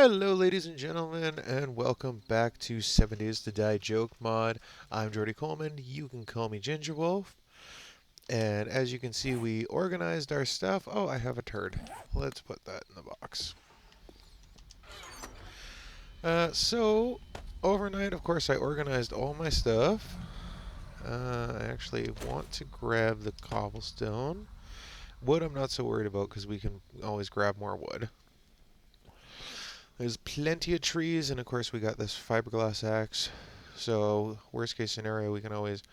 Hello, ladies and gentlemen, and welcome back to 7 Days to Die Joke Mod. I'm GeordyColeman. You can call me Ginger Wolf. And as you can see, we organized our stuff. Oh, I have a turd. Let's put that in the box. So, overnight, of course, I organized all my stuff. I actually want to grab the cobblestone. Wood I'm not so worried about because we can always grab more wood. There's plenty of trees, and of course we got this fiberglass axe. So, worst case scenario, we can always,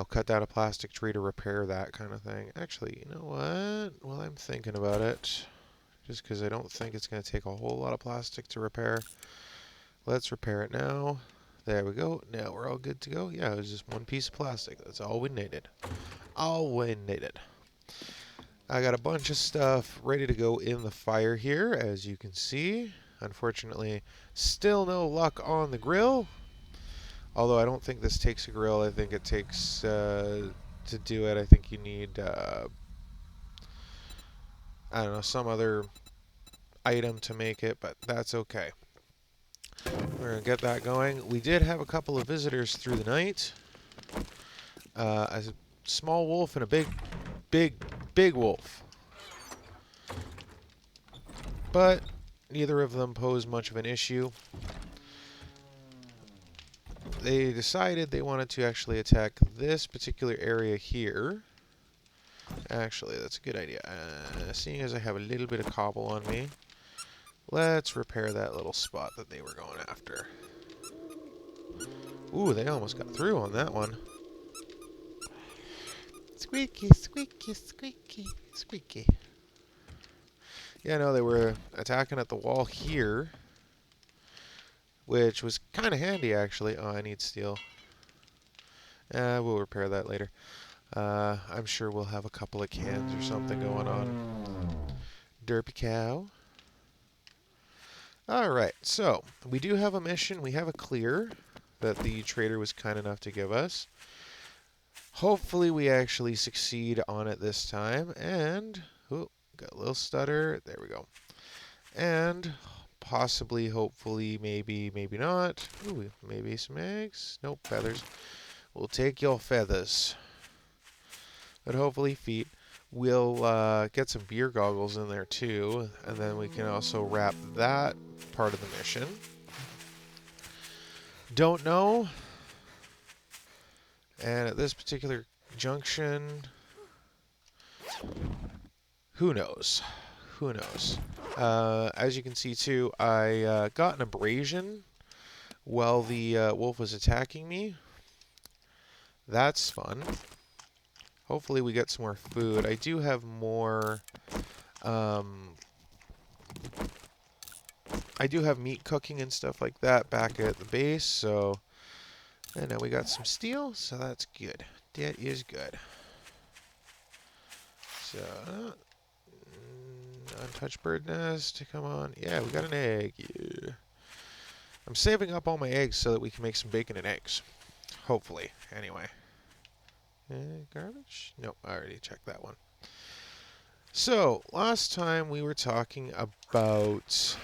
cut down a plastic tree to repair that kind of thing. Actually, you know what? Well, I'm thinking about it, just because I don't think it's going to take a whole lot of plastic to repair. Let's repair it now. There we go. Now we're all good to go. Yeah, it was just one piece of plastic. That's all we needed. All we needed. I got a bunch of stuff ready to go in the fire here, as you can see. Unfortunately, still no luck on the grill. Although I don't think this takes a grill. I think it takes, to do it, I think you need, I don't know, some other item to make it, but that's okay. We're going to get that going. We did have a couple of visitors through the night. A small wolf and a big wolf. But neither of them posed much of an issue. They decided they wanted to actually attack this particular area here. Actually, that's a good idea. Seeing as I have a little bit of cobble on me, let's repair that little spot that they were going after. Ooh, they almost got through on that one. Squeaky, squeaky, squeaky, squeaky. Yeah, no, they were attacking at the wall here, which was kind of handy, actually. Oh, I need steel. We'll repair that later. I'm sure we'll have a couple of cans or something going on. Derpy cow. Alright, so we do have a mission. We have a clear that the trader was kind enough to give us. Hopefully we actually succeed on it this time. And, oh, got a little stutter. There we go. And possibly, hopefully, maybe not. Ooh, maybe some eggs. Nope, feathers. We'll take your feathers. But hopefully feet. We'll get some beer goggles in there too, and then we can also wrap that part of the mission. Don't know. And at this particular junction, who knows? Who knows? As you can see too, I got an abrasion while the wolf was attacking me. That's fun. Hopefully we get some more food. I do have more, I do have meat cooking and stuff like that back at the base, so, and now we got some steel, so that's good. That is good. So, untouched bird nest, come on. Yeah, we got an egg. Yeah. I'm saving up all my eggs so that we can make some bacon and eggs. Hopefully, anyway. Garbage? Nope, I already checked that one. So, last time we were talking about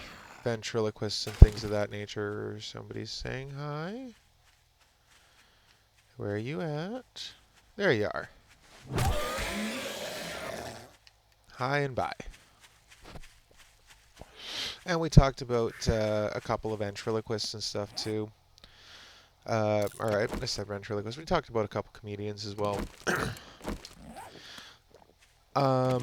ventriloquists and things of that nature. Somebody's saying hi. Where are you at? There you are. Hi and bye. And we talked about a couple of ventriloquists and stuff too. Alright, I said ventriloquists. We talked about a couple comedians as well. A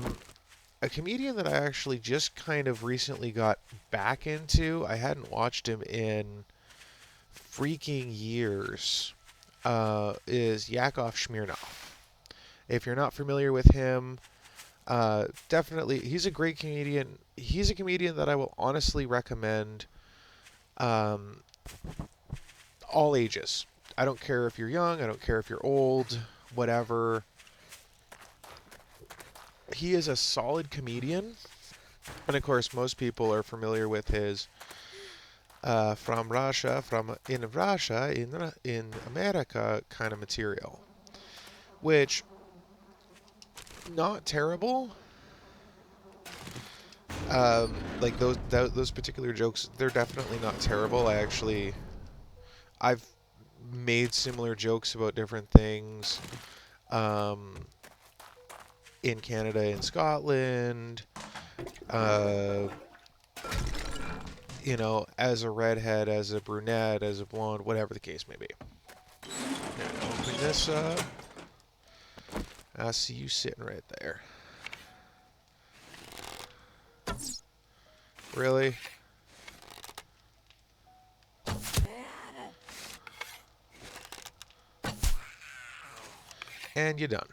comedian that I actually just kind of recently got back into, I hadn't watched him in freaking years, is Yakov Smirnoff. If you're not familiar with him, definitely, he's a great comedian. He's a comedian that I will honestly recommend all ages. I don't care if you're young, I don't care if you're old, whatever. He is a solid comedian. And of course, most people are familiar with his from Russia, in America kind of material. Which, not terrible. Like those particular jokes, they're definitely not terrible. I've made similar jokes about different things um, in Canada and Scotland. Uh, as a redhead, as a brunette, as a blonde, whatever the case may be. Okay, open this up. I see you sitting right there. Really? And you're done.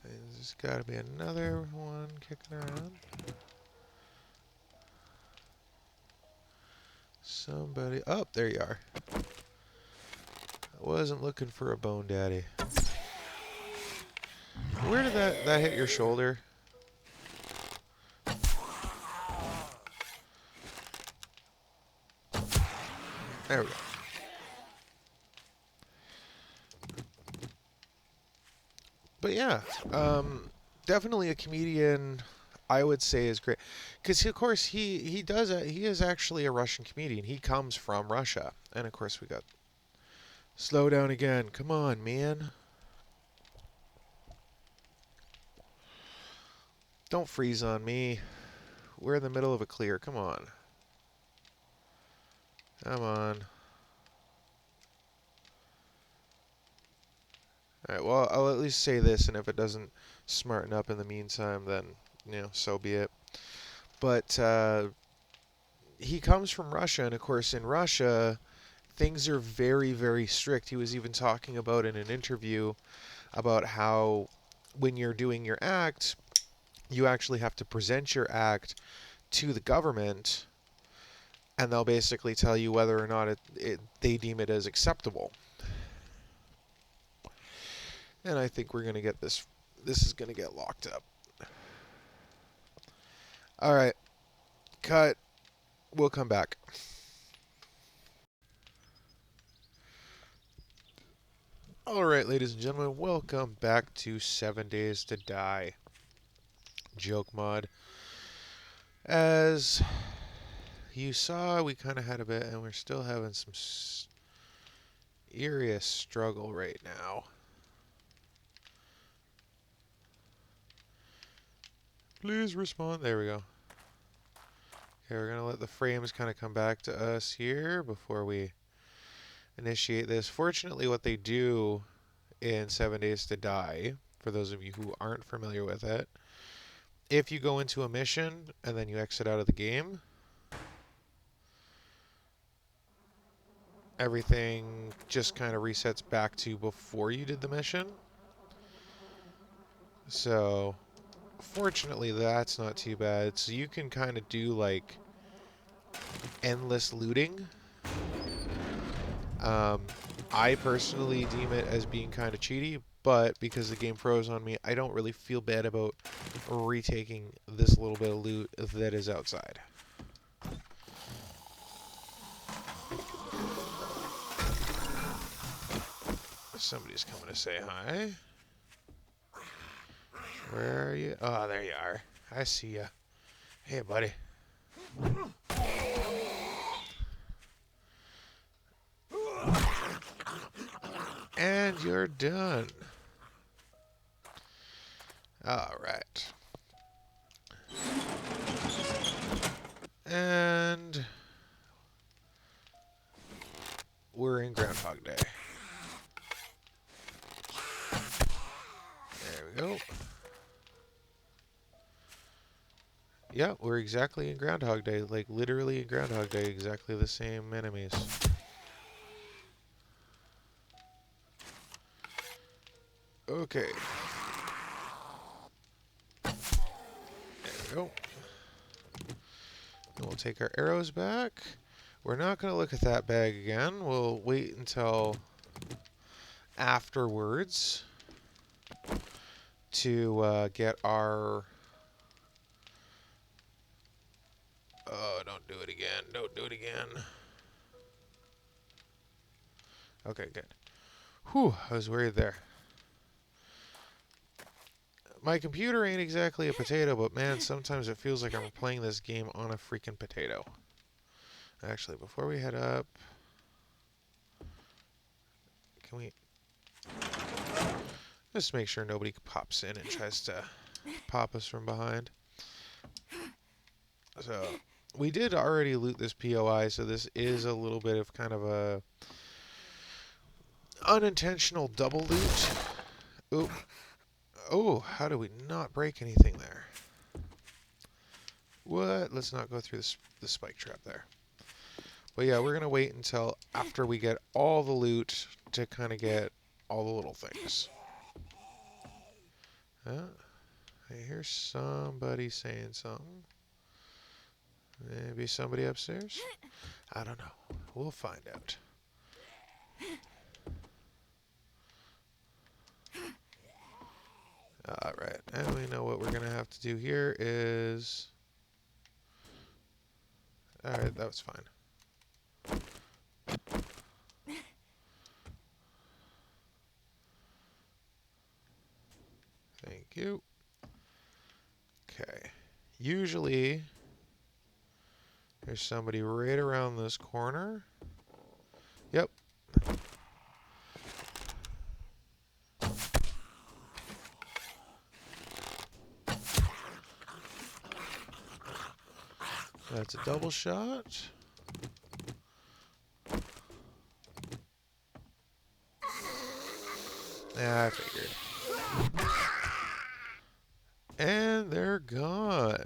There's got to be another one kicking around. Somebody. Oh, there you are. I wasn't looking for a bone daddy. Where did that hit your shoulder? There we go. But yeah, definitely a comedian. I would say is great because of course he is actually a Russian comedian. He comes from Russia, and of course we got slow down again. Come on, man. Don't freeze on me. We're in the middle of a clear. Come on. Come on. Alright, well, I'll at least say this, and if it doesn't smarten up in the meantime, then, so be it. But he comes from Russia, and of course, in Russia, things are very, very strict. He was even talking about in an interview about how when you're doing your act, you actually have to present your act to the government, and they'll basically tell you whether or not they deem it as acceptable. And I think we're going to get this. This is going to get locked up. All right. Cut. We'll come back. All right, ladies and gentlemen, welcome back to 7 Days to Die joke mod. As you saw, we kind of had a bit, and we're still having some serious struggle right now. Please respond. There we go. Okay, we're going to let the frames kind of come back to us here before we initiate this. Fortunately, what they do in 7 Days to Die, for those of you who aren't familiar with it, if you go into a mission and then you exit out of the game, everything just kind of resets back to before you did the mission. So, fortunately, that's not too bad. So you can kind of do like endless looting. I personally deem it as being kind of cheaty, but because the game froze on me, I don't really feel bad about retaking this little bit of loot that is outside. Somebody's coming to say hi. Where are you? Oh, there you are. I see ya. Hey, buddy. And you're done. All right. And we're in Groundhog Day. There we go. Yeah, we're exactly in Groundhog Day. Like, literally in Groundhog Day, exactly the same enemies. Okay. There we go. And we'll take our arrows back. We're not going to look at that bag again. We'll wait until afterwards to get our... Oh, don't do it again. Don't do it again. Okay, good. Whew, I was worried there. My computer ain't exactly a potato, but man, sometimes it feels like I'm playing this game on a freaking potato. Actually, before we head up, can we just make sure nobody pops in and tries to pop us from behind? So, we did already loot this POI, so this is a little bit of kind of a unintentional double loot. Oop. Oh, how do we not break anything there? What? Let's not go through the spike trap there. But yeah, we're going to wait until after we get all the loot to kind of get all the little things. I hear somebody saying something. Maybe somebody upstairs? I don't know. We'll find out. Alright, and we know what we're going to have to do here is... Alright, that was fine. Thank you. Okay. Usually, there's somebody right around this corner. Yep. That's a double shot. Yeah, I figured. And they're gone.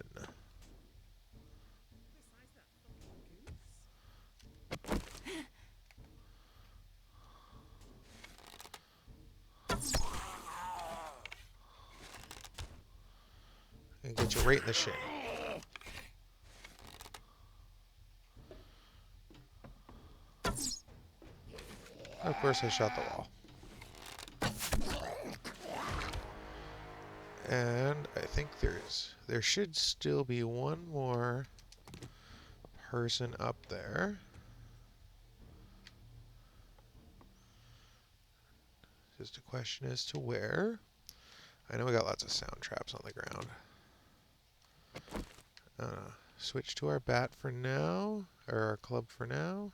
And get you right in the shin. Of course, I shot the wall. And I think there should still be one more person up there. Just a question as to where. I know we got lots of sound traps on the ground. Switch to our bat for now, or our club for now.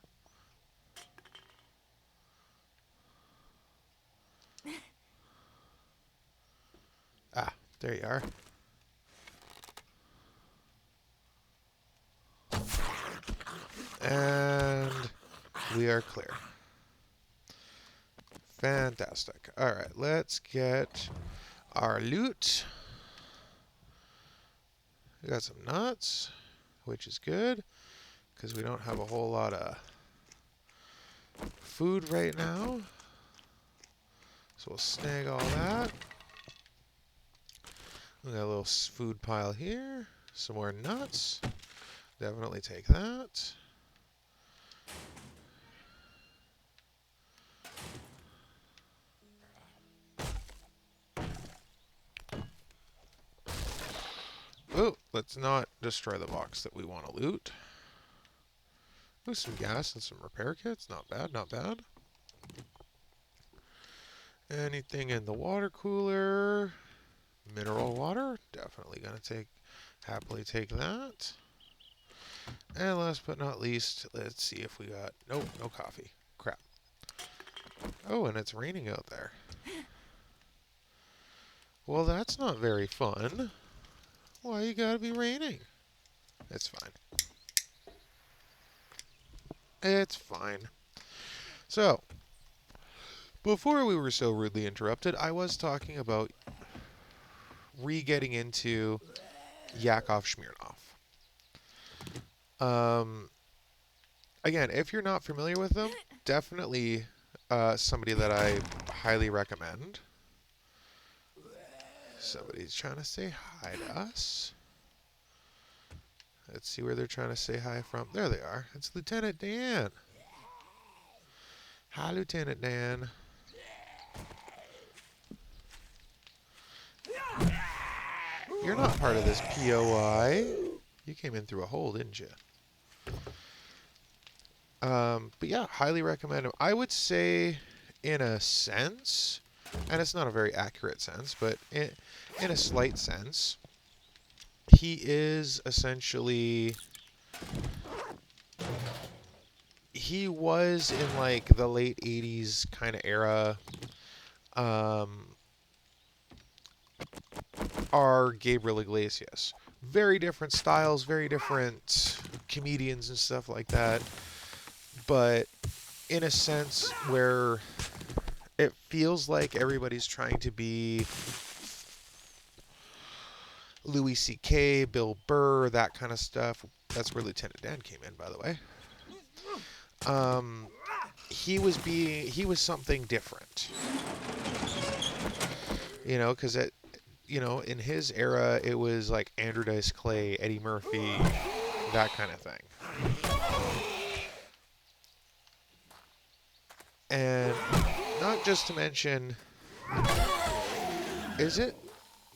Ah, there you are. And we are clear. Fantastic. Alright, let's get our loot. We got some nuts, which is good, because we don't have a whole lot of food right now. So we'll snag all that. We got a little food pile here. Some more nuts. Definitely take that. Oh, let's not destroy the box that we want to loot. Oh, some gas and some repair kits. Not bad, not bad. Anything in the water cooler? Mineral water. Definitely gonna happily take that. And last but not least, let's see if we got... Nope, no coffee. Crap. Oh, and it's raining out there. Well, that's not very fun. Why you gotta be raining? It's fine. It's fine. So, before we were so rudely interrupted, I was talking about re-getting into Yakov Smirnoff. Again, if you're not familiar with them, definitely somebody that I highly recommend. Somebody's trying to say hi to us. Let's see where they're trying to say hi from. There they are. It's Lieutenant Dan. Hi, Lieutenant Dan. You're not part of this POI. You came in through a hole, didn't you? But yeah, highly recommend him. I would say, in a sense, and it's not a very accurate sense, but in a slight sense, he is essentially, he was in like the late 80s kind of era, um, are Gabriel Iglesias. Very different styles, very different comedians and stuff like that, but in a sense where it feels like everybody's trying to be Louis C.K., Bill Burr, that kind of stuff. That's where Lieutenant Dan came in, by the way. He was something different, because in his era, it was like Andrew Dice Clay, Eddie Murphy, that kind of thing. And not just to mention,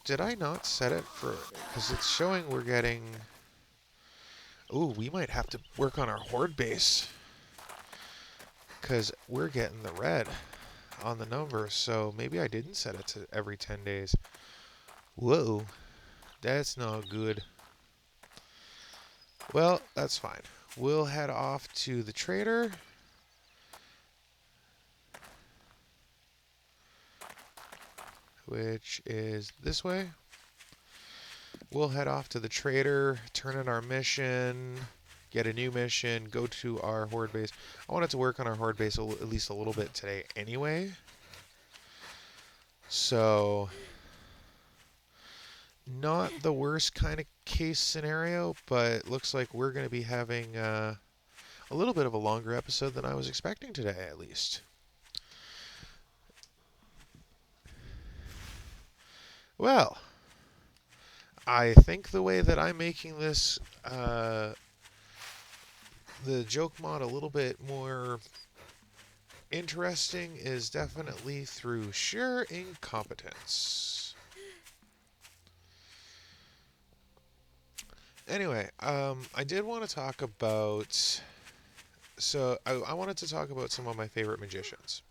did I not set it for, because it's showing we're getting, ooh, we might have to work on our horde base, because we're getting the red on the numbers, so maybe I didn't set it to every 10 days. Whoa, that's not good. Well, that's fine. We'll head off to the trader. Which is this way. We'll head off to the trader, turn in our mission, get a new mission, go to our horde base. I wanted to work on our horde base at least a little bit today anyway. So, not the worst kind of case scenario, but looks like we're going to be having a little bit of a longer episode than I was expecting today, at least. Well, I think the way that I'm making this, the joke mod a little bit more interesting is definitely through sheer incompetence. Anyway, I did want to talk about, so I wanted to talk about some of my favorite magicians.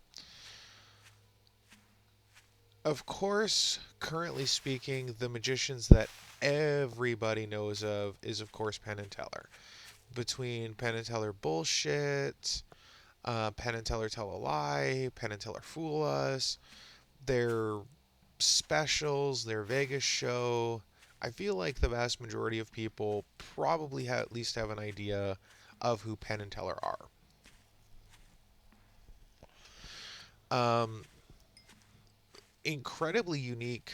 Of course, currently speaking, the magicians that everybody knows of is, of course, Penn and Teller. Between Penn and Teller bullshit, Penn and Teller tell a lie, Penn and Teller fool us, their specials, their Vegas show, I feel like the vast majority of people probably at least have an idea of who Penn and Teller are. Incredibly unique.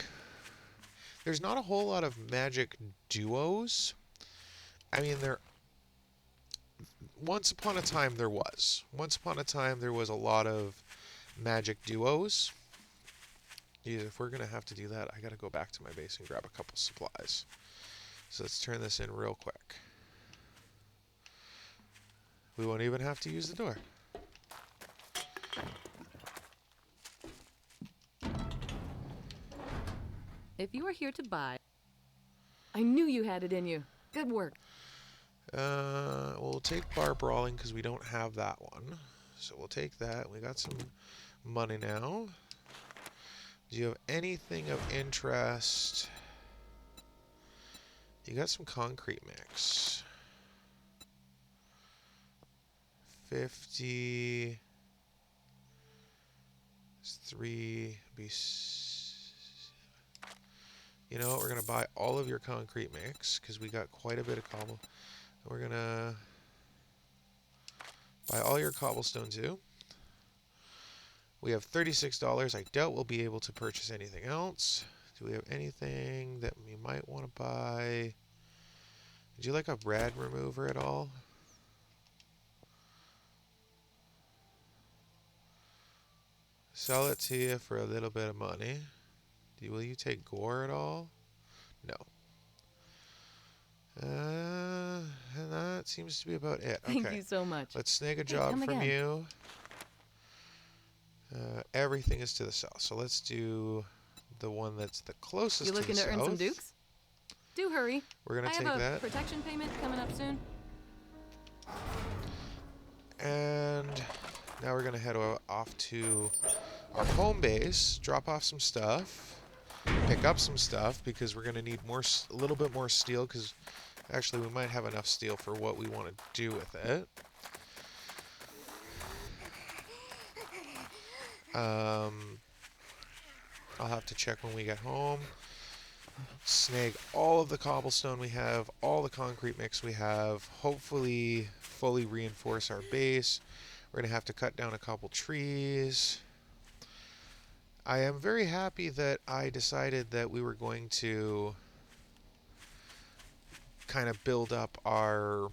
There's not a whole lot of magic duos. I mean, once upon a time there was. Once upon a time there was a lot of magic duos. If we're going to have to do that, I got to go back to my base and grab a couple supplies. So let's turn this in real quick. We won't even have to use the door. If you are here to buy, I knew you had it in you. Good work. We'll take bar brawling because we don't have that one. So we'll take that. We got some money now. Do you have anything of interest? You got some concrete mix. 50. 3. You know what? We're going to buy all of your concrete mix because we got quite a bit of cobble. We're going to buy all your cobblestone too. We have $36. I doubt we'll be able to purchase anything else. Do we have anything that we might want to buy? Would you like a rad remover at all? Sell it to you for a little bit of money. Will you take gore at all? No. And that seems to be about it. Okay. Thank you so much. Let's snag a job from you. Everything is to the south. So let's do the one that's the closest to the south. You looking to earn some dukes? Do hurry. We're going to take that. I have a protection payment coming up soon. And now we're going to head off to our home base, drop off some stuff, pick up some stuff because we're going to need a little bit more steel because actually we might have enough steel for what we want to do with it. I'll have to check when we get home. Snag all of the cobblestone we have, all the concrete mix we have, hopefully fully reinforce our base. We're going to have to cut down a couple trees. I am very happy that I decided that we were going to kind of build up our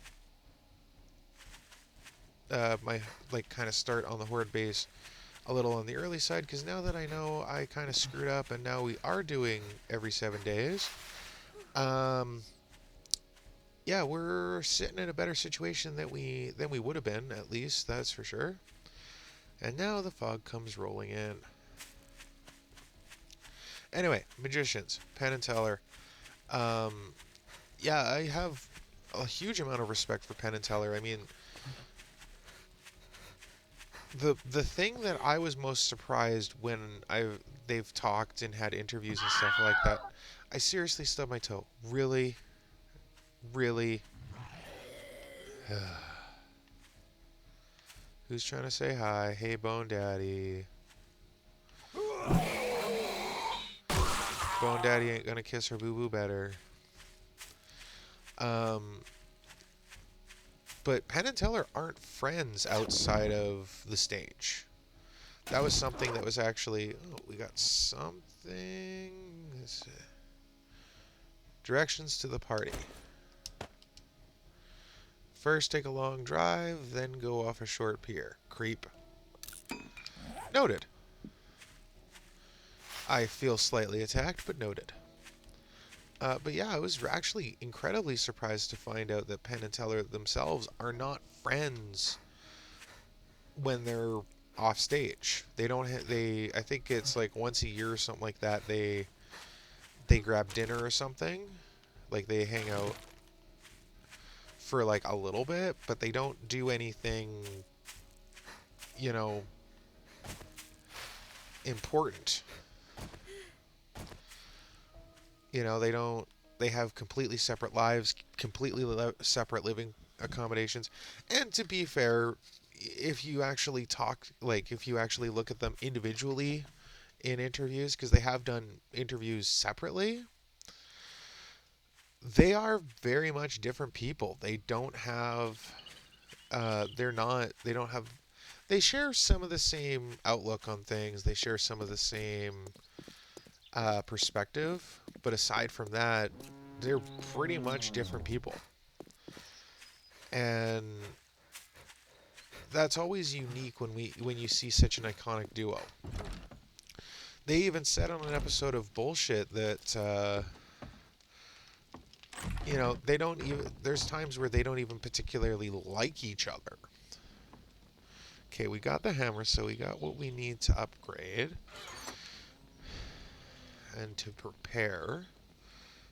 my like kind of start on the horde base a little on the early side because now that I know I kind of screwed up and now we are doing every 7 days. Um, yeah, we're sitting in a better situation than we would have been, at least that's for sure. And now the fog comes rolling in. Anyway, magicians, Penn and Teller. Um, yeah, I have a huge amount of respect for Penn and Teller. I mean, the thing that I was most surprised when they've talked and had interviews and stuff like that, I seriously stubbed my toe. Really, really. Who's trying to say hi? Hey, Bone Daddy. Bone Daddy ain't gonna kiss her boo boo better. Um, but Penn and Teller aren't friends outside of the stage. That was something that was actually. Oh, we got something. Directions to the party. First, take a long drive, then go off a short pier. Creep. Noted. I feel slightly attacked, but noted. But yeah, I was actually incredibly surprised to find out that Penn and Teller themselves are not friends when they're off stage. They don't. They. I think it's like once a year or something like that. They grab dinner or something. Like they hang out for like a little bit, but they don't do anything. You know, important. You know, they don't. They have completely separate lives, completely separate living accommodations. And to be fair, if you actually talk, like if you actually look at them individually in interviews, because they have done interviews separately, they are very much different people. They don't have. They're not. They don't have. They share some of the same outlook on things. They share some of the same perspective, but aside from that, they're pretty much different people. And that's always unique when you see such an iconic duo. They even said on an episode of Bullshit that they don't even. There's times where they don't even particularly like each other. Okay, we got the hammer, so we got what we need to upgrade and to prepare.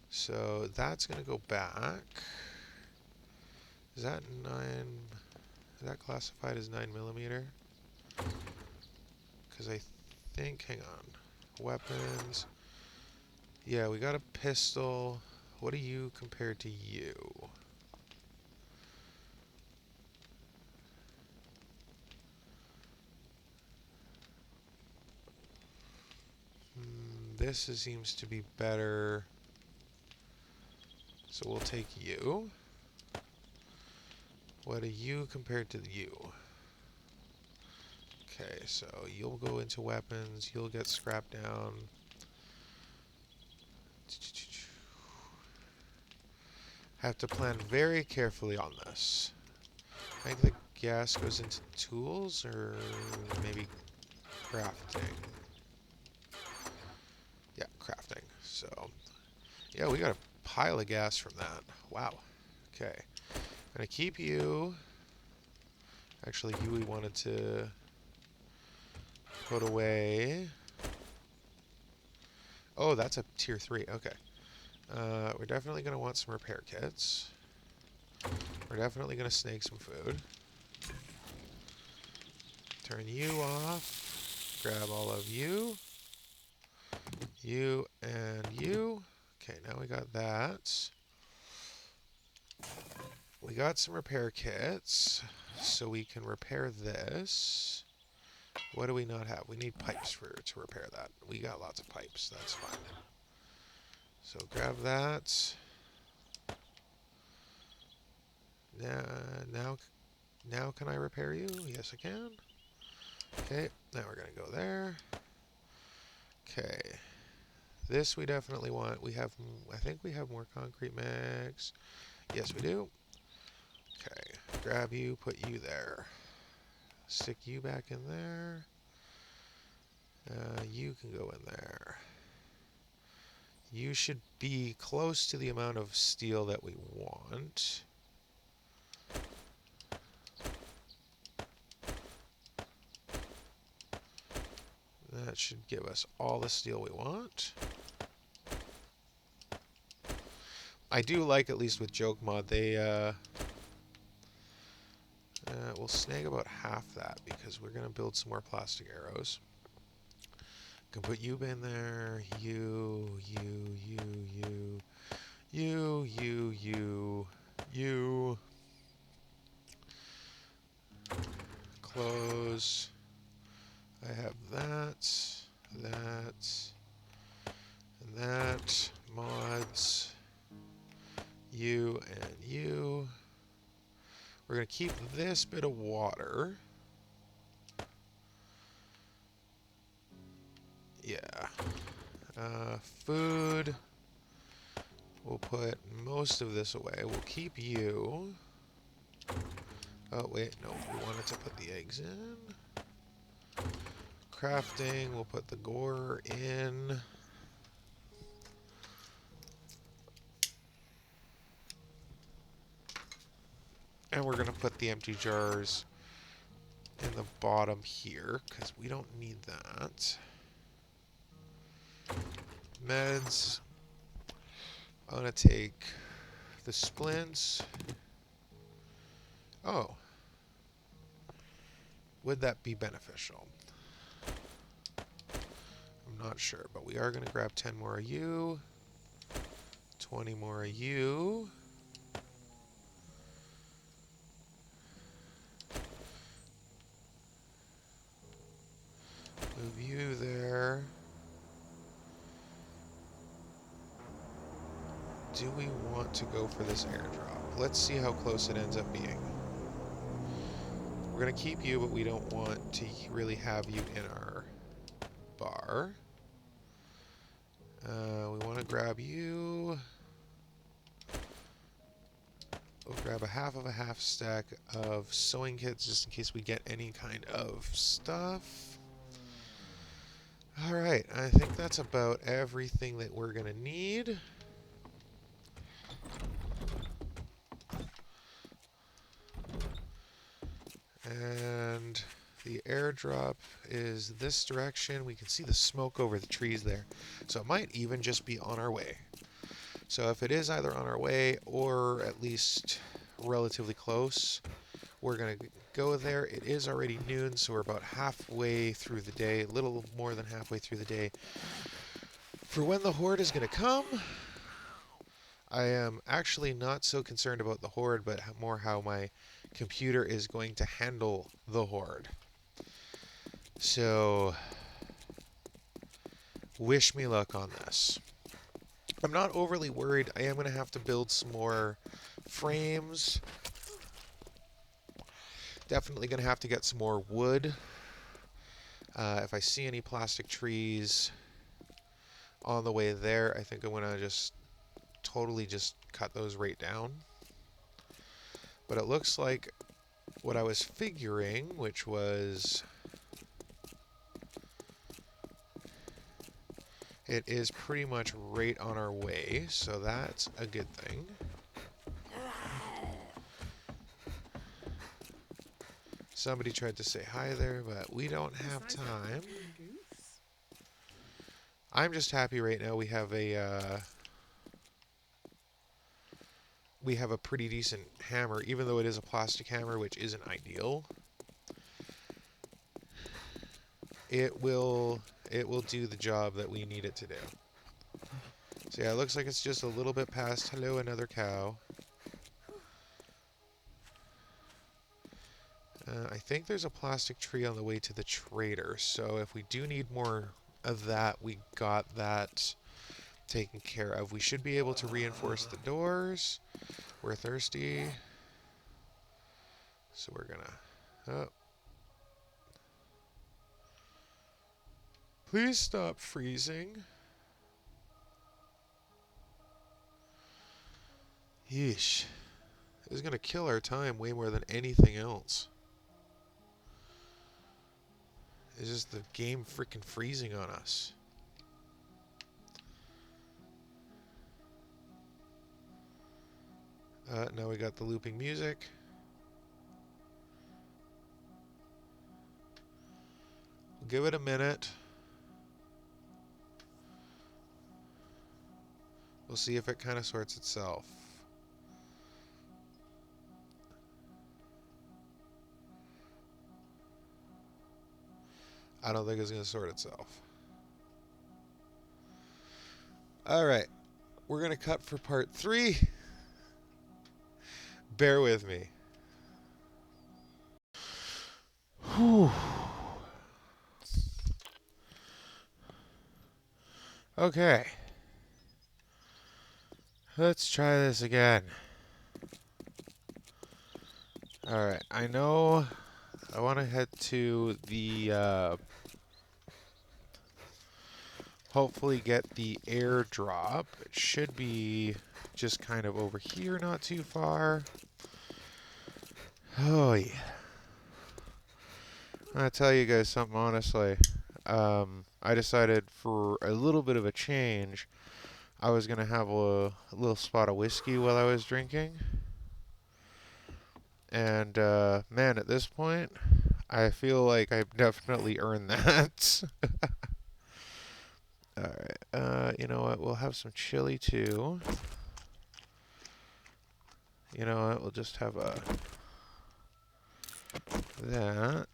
So that's gonna go back. Is that 9? Is that classified as 9mm? Because I think, hang on, weapons. Yeah, we got a pistol. What are you compared to you? Seems to be better. So we'll take you. What are you compared to you? Okay, so you'll go into weapons. You'll get scrapped down. Have to plan very carefully on this. I think the gas goes into tools or maybe crafting. Yeah, crafting. So, yeah, we got a pile of gas from that. Wow. Okay. I'm gonna keep you. Actually, you we wanted to put away. Oh, that's a tier 3. Okay. We're definitely gonna want some repair kits. We're definitely gonna snag some food. Turn you off. grab all of you. You and you. Okay, now we got that. We got some repair kits, so we can repair this. What do we not have? We need pipes to repair that. We got lots of pipes. That's fine. So grab that. Now can I repair you? Yes, I can. Okay, now we're going to go there. Okay. This we definitely want. I think we have more concrete mix. Yes, we do. Okay, grab you, put you there. Stick you back in there. You can go in there. You should be close to the amount of steel that we want. That should give us all the steel we want. I do like, at least with Joke Mod, they we'll snag about half that because we're going to build some more plastic arrows. Can put you in there. You. Close. I have that, and that. Mods. You and you. We're going to keep this bit of water. Yeah. Food. We'll put most of this away. We'll keep you. Oh, wait. No. We wanted to put the eggs in. Crafting. We'll put the gore in. And we're going to put the empty jars in the bottom here, because we don't need that. Meds. I'm going to take the splints. Oh. Would that be beneficial? I'm not sure, but we are going to grab 10 more of you. 20 more of you. Move you there. Do we want to go for this airdrop? Let's see how close it ends up being. We're going to keep you, but we don't want to really have you in our bar. We want to grab you. We'll grab a half stack of sewing kits just in case we get any kind of stuff. Alright, I think that's about everything that we're going to need. And the airdrop is this direction. We can see the smoke over the trees there. So it might even just be on our way. So if it is either on our way or at least relatively close, we're going to go there. It is already noon, so we're about halfway through the day, a little more than halfway through the day. For when the horde is going to come, I am actually not so concerned about the horde, but more how my computer is going to handle the horde. So, wish me luck on this. I'm not overly worried. I am going to have to build some more frames. Definitely going to have to get some more wood. If I see any plastic trees on the way there, I think I'm going to just totally just cut those right down. But it looks like what I was figuring, which was it is pretty much right on our way, so that's a good thing. Somebody tried to say hi there, but we don't have time. I'm just happy right now we have a pretty decent hammer, even though it is a plastic hammer, which isn't ideal. it will do the job that we need it to do. So yeah, it looks like it's just a little bit past. Hello, another cow. I think there's a plastic tree on the way to the trader, so if we do need more of that, we got that taken care of. We should be able to reinforce the doors. We're thirsty, so we're gonna... Oh. Please stop freezing. Yeesh. This is gonna kill our time way more than anything else. It's just the game freaking freezing on us. Now we got the looping music. We'll give it a minute. We'll see if it kind of sorts itself. I don't think it's going to sort itself. Alright. We're going to cut for part 3. Bear with me. Whew. Okay. Let's try this again. Alright, I know I want to head to the, hopefully get the airdrop. It should be just kind of over here, not too far. Oh, yeah. I'll tell you guys something honestly. I decided for a little bit of a change, I was going to have a little spot of whiskey while I was drinking. And, man, at this point, I feel like I've definitely earned that. Alright, you know what? We'll have some chili too. You know what? We'll just have that.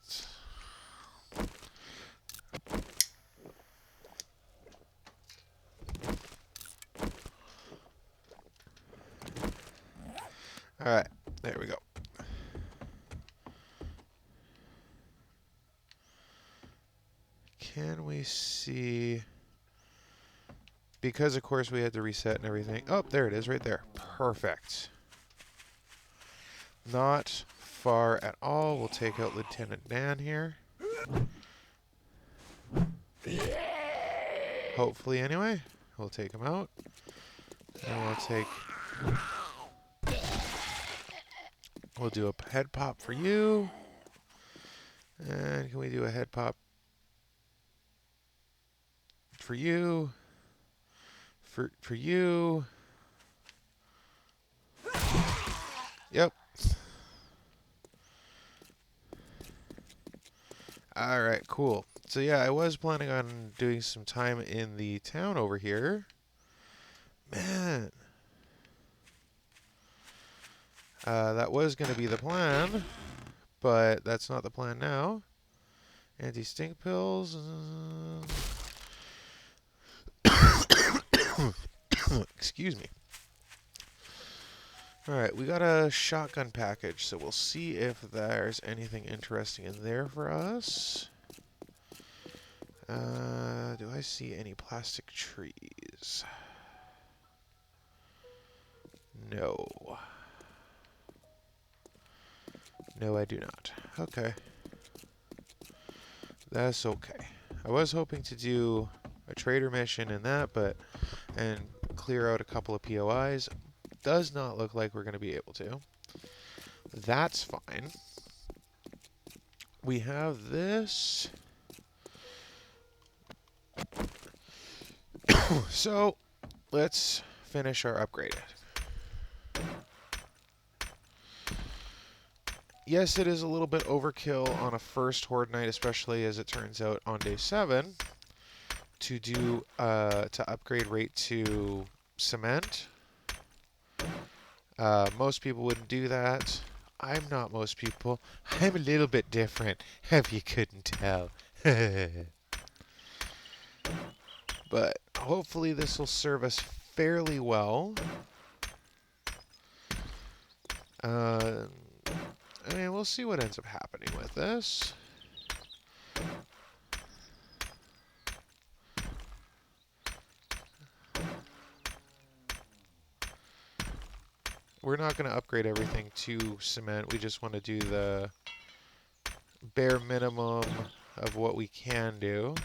Alright, there we go. Can we see... Because, of course, we had to reset and everything. Oh, there it is, right there. Perfect. Not far at all. We'll take out Lieutenant Dan here. Hopefully, anyway. We'll take him out. And we'll take... We'll do a head pop for you. And can we do a head pop for you? For you. Yep. Alright, cool. So yeah, I was planning on doing some time in the town over here. Man. That was going to be the plan, but that's not the plan now. Anti-stink pills. Excuse me. Alright, we got a shotgun package, so we'll see if there's anything interesting in there for us. Do I see any plastic trees? No. No, I do not. Okay. That's okay. I was hoping to do a trader mission in that, and clear out a couple of POIs. Does not look like we're going to be able to. That's fine. We have this. So, let's finish our upgrade. Yes, it is a little bit overkill on a first horde night, especially as it turns out on day 7, to do to upgrade rate to cement. Most people wouldn't do that. I'm not most people. I'm a little bit different, if you couldn't tell. But hopefully this will serve us fairly well. Uh, I mean, we'll see what ends up happening with this. We're not going to upgrade everything to cement. We just want to do the bare minimum of what we can do.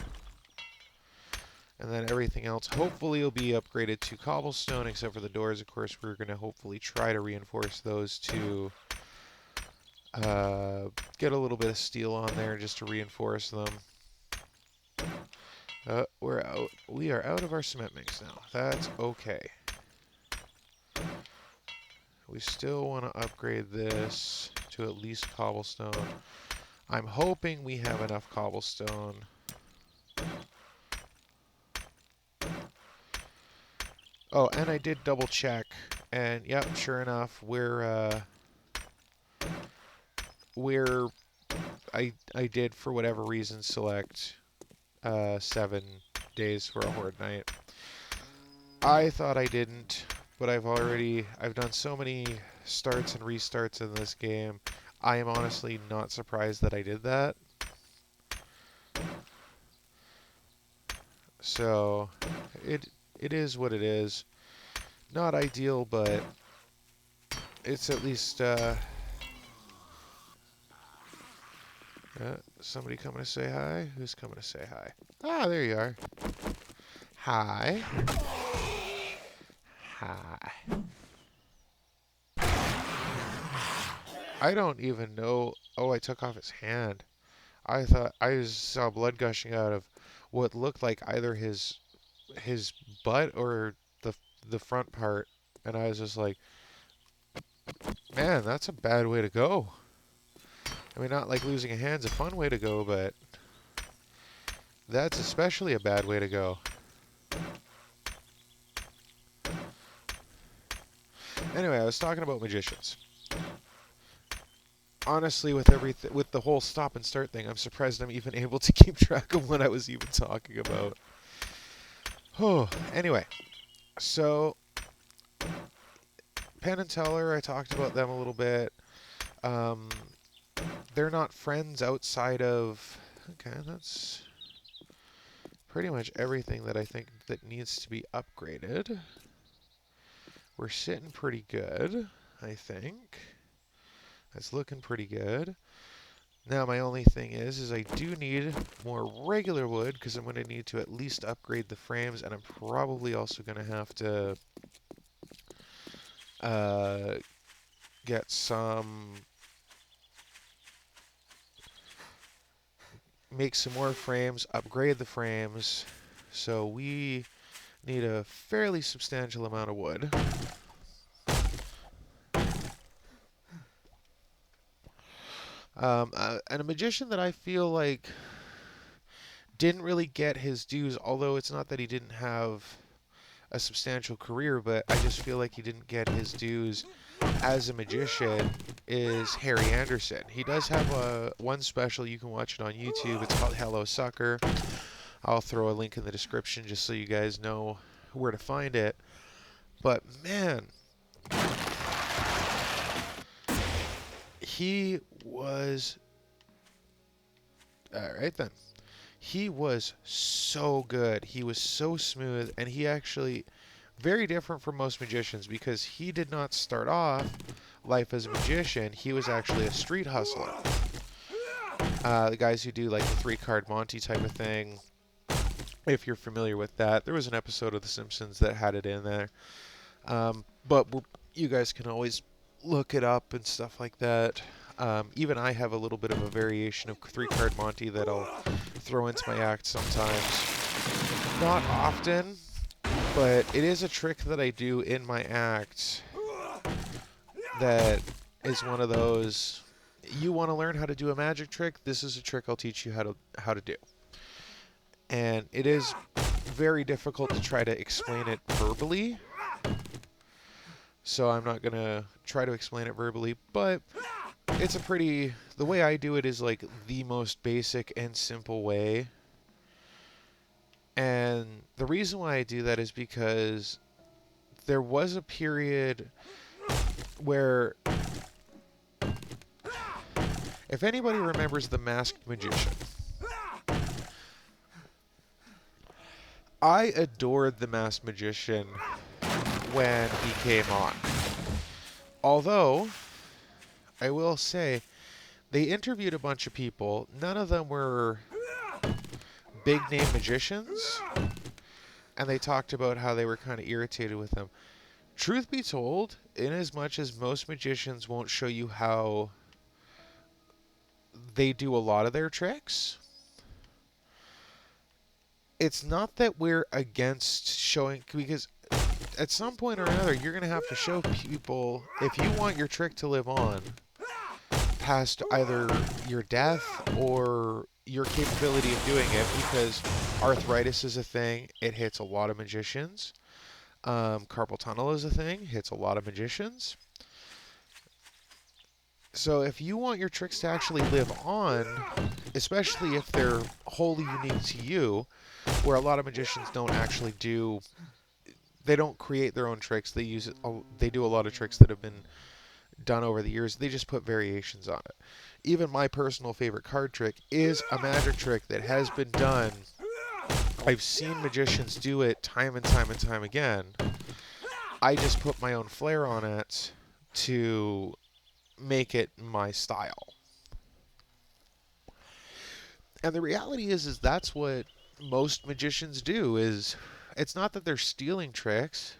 And then everything else hopefully will be upgraded to cobblestone, except for the doors. Of course, we're going to hopefully try to reinforce those to get a little bit of steel on there just to reinforce them. We're out. We are out of our cement mix now. That's okay. We still want to upgrade this to at least cobblestone. I'm hoping we have enough cobblestone. Oh, and I did double check, and yep, sure enough, I did for whatever reason select 7 days for a horde night. I thought I didn't, but I've done so many starts and restarts in this game. I am honestly not surprised that I did that. So it is what it is. Not ideal, but it's at least somebody coming to say hi? Who's coming to say hi? Ah, there you are. Hi. Hi. I don't even know. Oh, I took off his hand. I thought I saw blood gushing out of what looked like either his butt or the front part, and I was just like, man, that's a bad way to go. I mean, not like losing a hand's a fun way to go, but that's especially a bad way to go. Anyway, I was talking about magicians. Honestly, with with the whole stop and start thing, I'm surprised I'm even able to keep track of what I was even talking about. Oh, anyway, so Penn and Teller, I talked about them a little bit. Um, they're not friends outside of. Okay, that's pretty much everything that I think that needs to be upgraded. We're sitting pretty good, I think. That's looking pretty good. Now my only thing is I do need more regular wood because I'm going to need to at least upgrade the frames, and I'm probably also going to have to get make some more frames, upgrade the frames. So we need a fairly substantial amount of wood. And a magician that I feel like didn't really get his dues, although it's not that he didn't have a substantial career, but I just feel like he didn't get his dues as a magician, is Harry Anderson. He does have one special. You can watch it on YouTube. It's called Hello Sucker. I'll throw a link in the description just so you guys know where to find it. But man, he was... Alright then. He was so good. He was so smooth, and he actually... Very different from most magicians because he did not start off life as a magician. He was actually a street hustler. The guys who do like the 3-card Monty type of thing, if you're familiar with that. There was an episode of The Simpsons that had it in there. But you guys can always look it up and stuff like that. Even I have a little bit of a variation of 3-card Monty that I'll throw into my act sometimes. Not often, but it is a trick that I do in my act that is one of those, you want to learn how to do a magic trick, this is a trick I'll teach you how to do. And it is very difficult to try to explain it verbally, so I'm not going to try to explain it verbally, but it's a pretty the way I do it is like the most basic and simple way. And the reason why I do that is because there was a period where, if anybody remembers The Masked Magician, I adored The Masked Magician when he came on. Although, I will say, they interviewed a bunch of people. None of them were big name magicians. And they talked about how they were kind of irritated with him. Truth be told, in as much as most magicians won't show you how they do a lot of their tricks, it's not that we're against showing, because at some point or another, you're going to have to show people, if you want your trick to live on past either your death or your capability of doing it, because arthritis is a thing, it hits a lot of magicians. Carpal tunnel is a thing, hits a lot of magicians. So if you want your tricks to actually live on, especially if they're wholly unique to you, where a lot of magicians don't actually do, they don't create their own tricks. They use it. They do a lot of tricks that have been done over the years. They just put variations on it. Even my personal favorite card trick is a magic trick that has been done. I've seen magicians do it time and time and time again. I just put my own flair on it to make it my style. And the reality is that's what most magicians do. Is it's not that they're stealing tricks,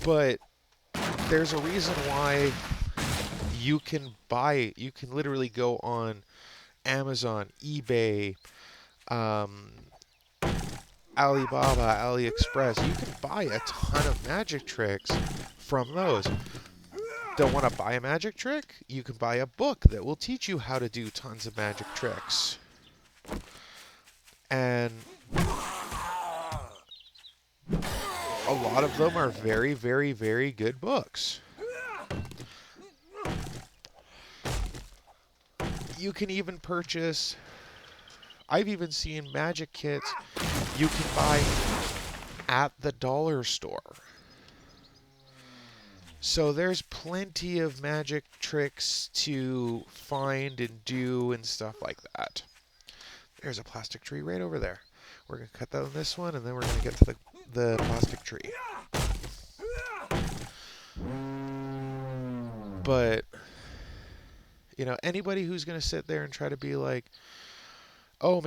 but there's a reason why you can literally go on Amazon, eBay, um, Alibaba, AliExpress. You can buy a ton of magic tricks from those. Don't want to buy a magic trick? You can buy a book that will teach you how to do tons of magic tricks. And a lot of them are very, very, very good books. You can even purchase, I've even seen magic kits you can buy at the dollar store. So there's plenty of magic tricks to find and do and stuff like that. There's a plastic tree right over there. We're going to cut down this one, and then we're going to get to the plastic tree. But, anybody who's going to sit there and try to be like, oh,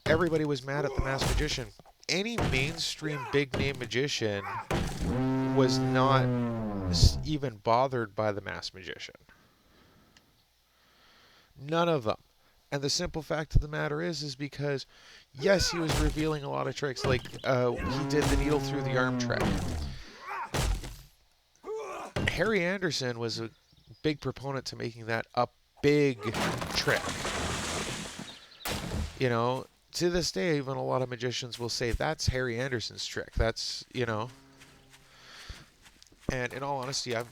everybody was mad at the Masked Magician. Any mainstream big name magician was not even bothered by the Masked Magician. None of them. And the simple fact of the matter is because, yes, he was revealing a lot of tricks. Like, he did the needle through the arm trick. Harry Anderson was a big proponent to making that a big trick. To this day, even a lot of magicians will say that's Harry Anderson's trick. That's. And in all honesty, I'm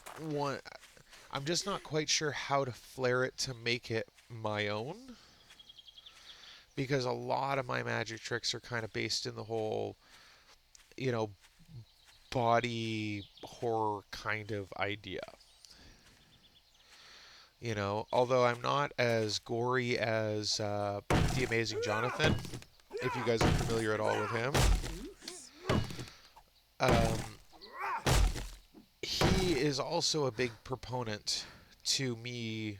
just not quite sure how to flair it to make it my own. Because a lot of my magic tricks are kind of based in the whole, body horror kind of idea. Although I'm not as gory as the Amazing Jonathan, if you guys are familiar at all with him. He is also a big proponent to me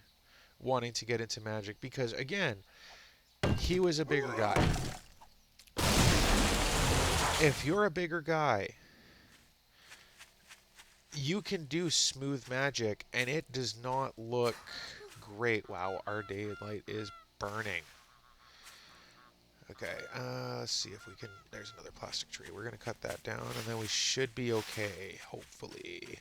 wanting to get into magic because, again, he was a bigger guy. If you're a bigger guy, you can do smooth magic, and it does not look great. Wow, our daylight is burning. Okay, let's see if we can. There's another plastic tree. We're going to cut that down, and then we should be okay, hopefully.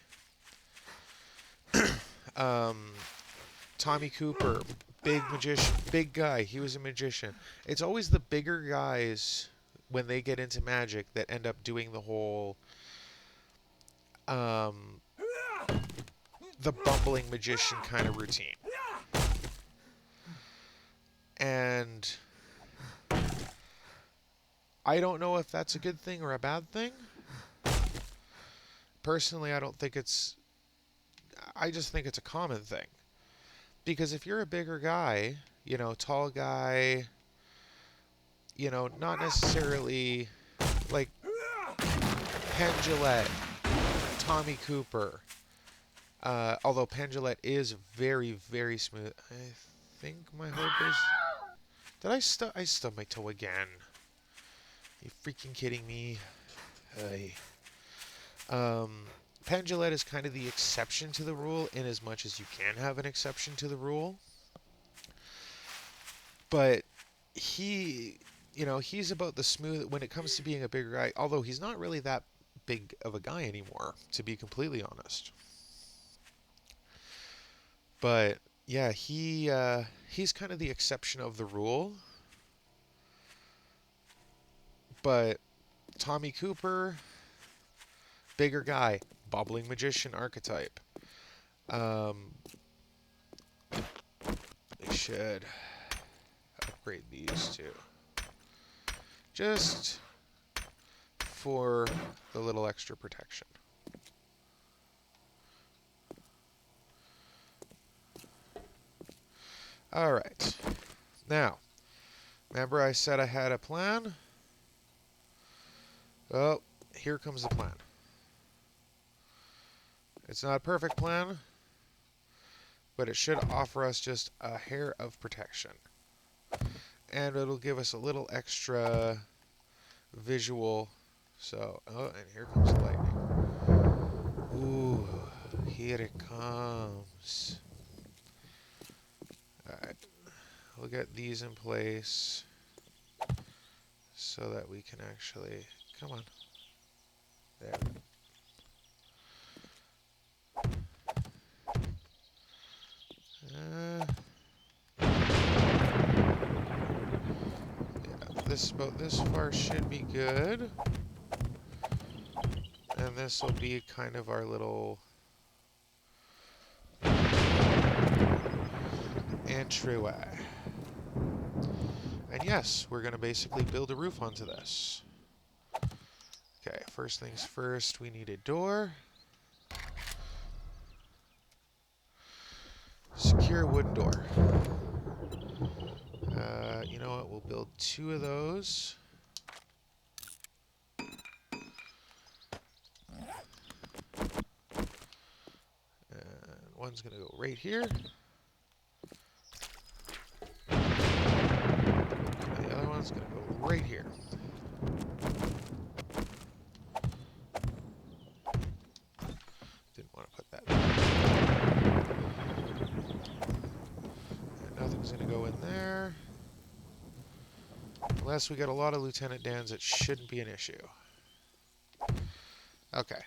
Tommy Cooper, big magician, big guy. He was a magician. It's always the bigger guys when they get into magic that end up doing the whole the bumbling magician kind of routine. And I don't know if that's a good thing or a bad thing. Personally, I just think it's a common thing. Because if you're a bigger guy, tall guy, not necessarily like Penn Tommy Cooper, although Penn is very, very smooth. I think my horde base... Did I stubbed my toe again? Are you freaking kidding me? Hey. Penn is kind of the exception to the rule in as much as you can have an exception to the rule. But he's about the smooth when it comes to being a bigger guy, although he's not really that big of a guy anymore, to be completely honest. But yeah, he's kind of the exception of the rule. But Tommy Cooper, bigger guy, bubbling magician archetype. I should upgrade these two. Just for the little extra protection. Alright. Now, remember I said I had a plan? Well, here comes the plan. It's not a perfect plan, but it should offer us just a hair of protection. And it'll give us a little extra visual. So, oh, and here comes the lightning. Ooh, here it comes. Alright, we'll get these in place so that we can actually, come on, there. About this far should be good. And this will be kind of our little entryway. And yes, we're going to basically build a roof onto this. Okay, first things first, we need a door. Secure wooden door. You know what? We'll build 2 of those. And one's going to go right here. And the other one's going to go right here. Didn't want to put that there. And nothing's going to go in there. Unless we get a lot of Lieutenant Dans, it shouldn't be an issue. Okay.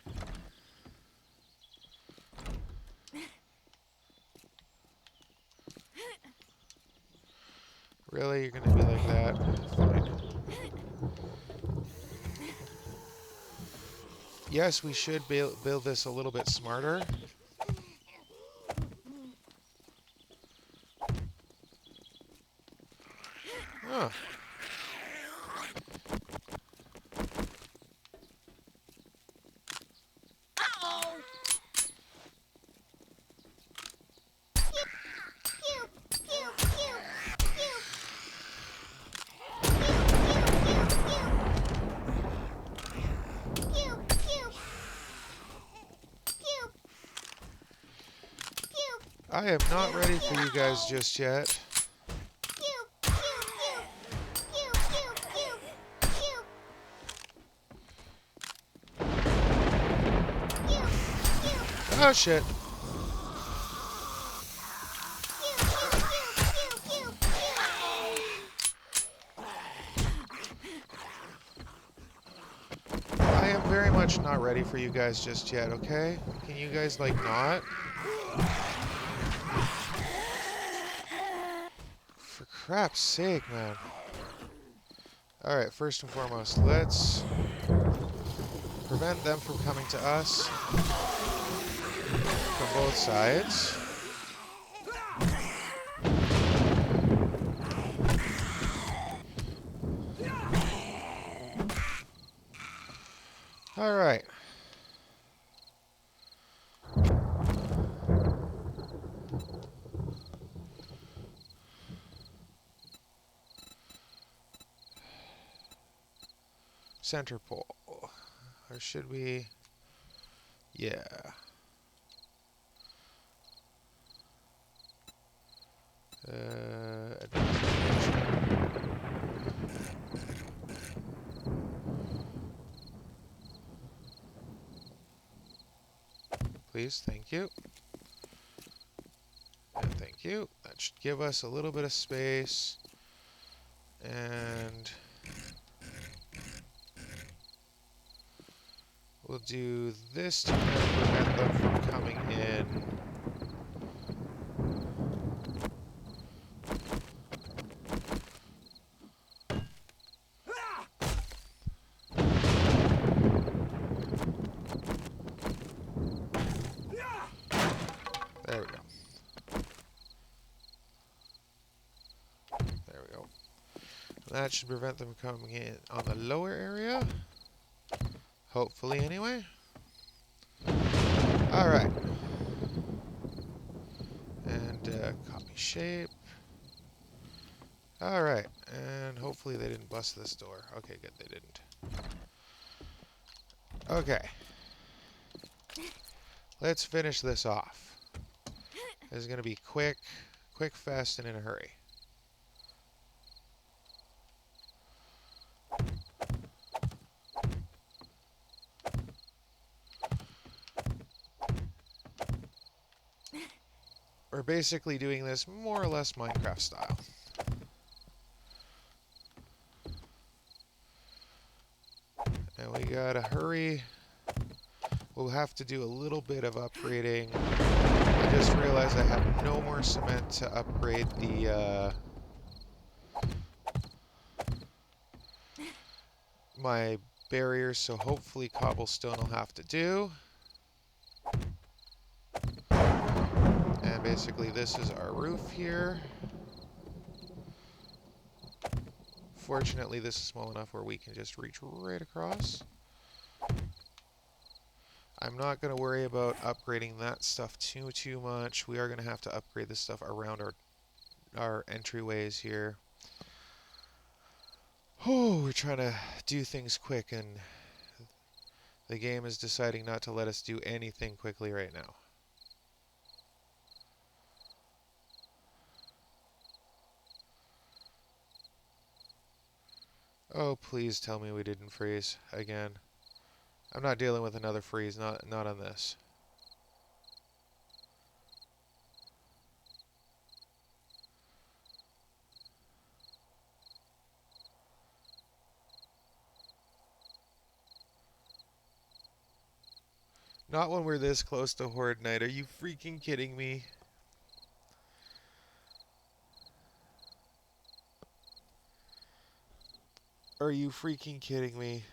Really? You're gonna be like that? Fine. Yes, we should build this a little bit smarter. Huh. I am not ready for you guys just yet. Oh shit. I am very much not ready for you guys just yet, okay? Can you guys, like, not? For crap's sake, man. Alright, first and foremost, let's prevent them from coming to us. from both sides. All right. Center pole. Or should we? Yeah. Advanced. Please, thank you. And thank you. That should give us a little bit of space. And we'll do this to kind of prevent them from coming in. There we go. There we go. That should prevent them coming in on the lower area. Hopefully, anyway. Alright. And copy shape. Alright. And hopefully they didn't bust this door. Okay, good, they didn't. Okay. Let's finish this off. This is going to be quick, fast, and in a hurry. We're basically doing this more or less Minecraft style. And we gotta hurry. We'll have to do a little bit of upgrading. I just realized I have no more cement to upgrade the my barriers, so hopefully cobblestone will have to do. And basically this is our roof here. Fortunately, this is small enough where we can just reach right across. I'm not going to worry about upgrading that stuff too much. We are going to have to upgrade this stuff around our entryways here. Oh, we're trying to do things quick, and the game is deciding not to let us do anything quickly right now. Oh, please tell me we didn't freeze again. I'm not dealing with another freeze, not on this. Not when we're this close to Horde Night. Are you freaking kidding me? Are you freaking kidding me?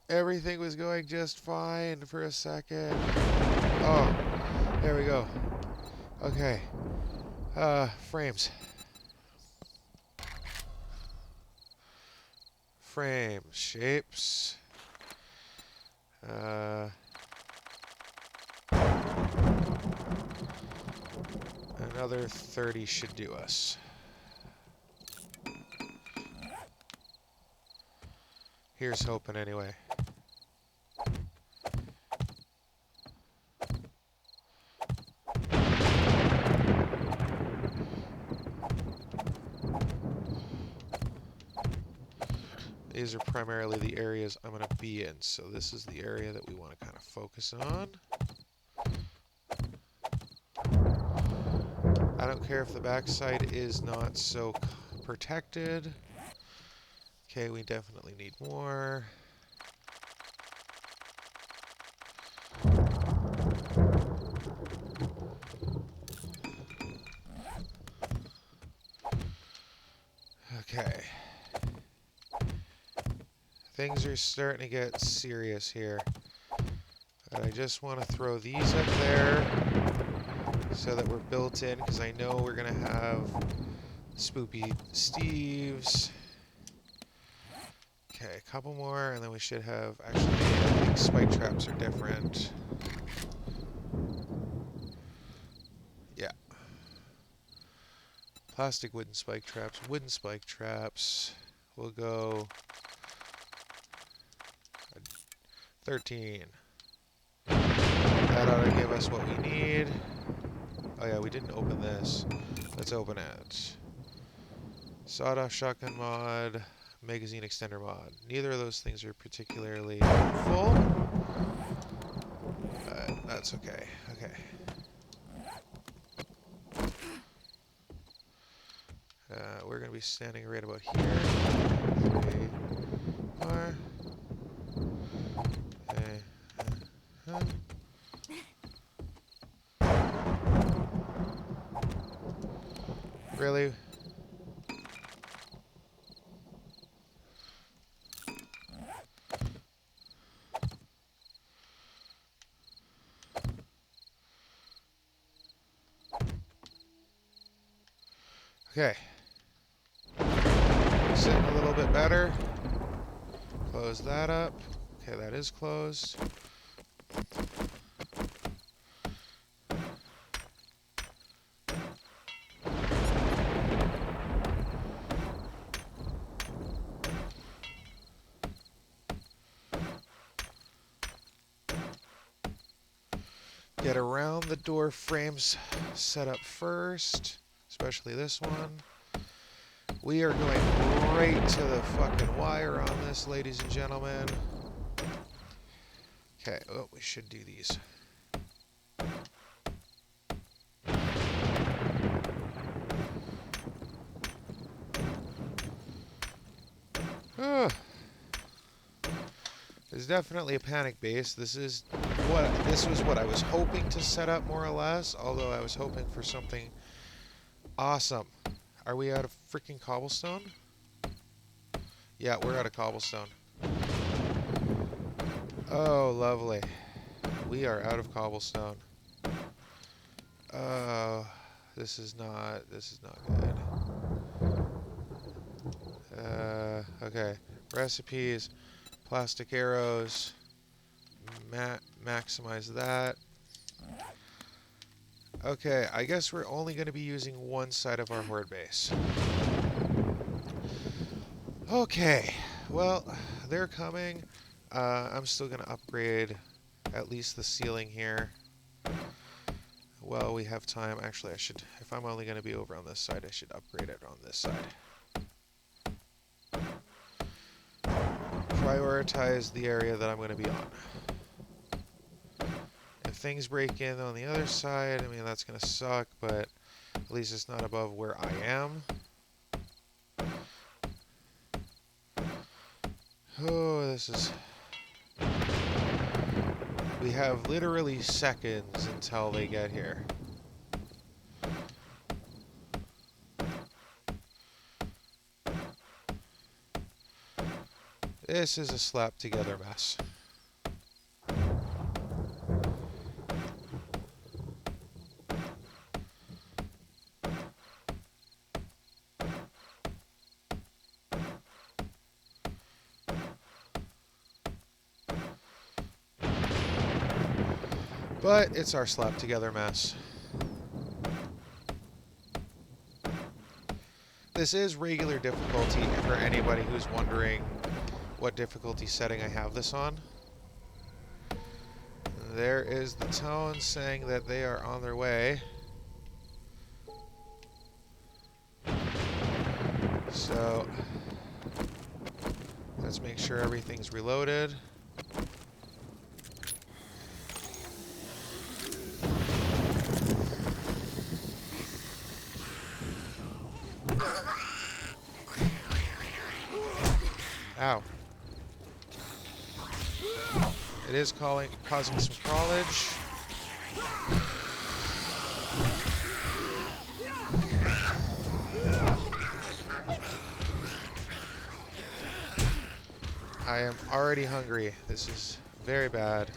Everything was going just fine for a second. Oh, there we go. Okay. Frames. Frame shapes. Another 30 should do us. Here's hoping anyway. These are primarily the areas I'm going to be in, so this is the area that we want to kind of focus on. I don't care if the backside is not so protected. Okay, we definitely need more. Okay. things are starting to get serious here. But I just want to throw these up there so that we're built in, because I know we're going to have Spoopy Steves. Okay, a couple more, and then we should have... Actually, I think spike traps are different. Yeah. Plastic wooden spike traps, wooden spike traps. We'll go 13. That ought to give us what we need. Oh yeah, we didn't open this. Let's open it. Sawed-off shotgun mod, magazine extender mod. Neither of those things are particularly helpful, but that's okay. Okay. We're going to be standing right about here. 3, 4. Really? Okay. Sitting a little bit better. Close that up. Okay, that is closed. Get around the door frames set up first, especially this one. We are going right to the fucking wire on this, ladies and gentlemen. Okay, oh, we should do these. Oh. There's definitely a panic base. This was what I was hoping to set up more or less, although I was hoping for something awesome. Are we out of freaking cobblestone? Yeah, we're out of cobblestone. Oh, lovely. We are out of cobblestone. Oh, this is not good. Okay. Recipes, plastic arrows, maximize that. Okay, I guess we're only going to be using one side of our horde base. Okay, well, they're coming. I'm still going to upgrade at least the ceiling here. Well, we have time. Actually, I should, if I'm only going to be over on this side, I should upgrade it on this side. Prioritize the area that I'm going to be on. If things break in on the other side, I mean, that's going to suck, but at least it's not above where I am. Oh, this is... We have literally seconds until they get here. This is a slap together mess. But it's our slap together mess. This is regular difficulty for anybody who's wondering what difficulty setting I have this on. There is the tone saying that they are on their way. So let's make sure everything's reloaded. Ow. It is causing some crawlage. I am already hungry. This is very bad.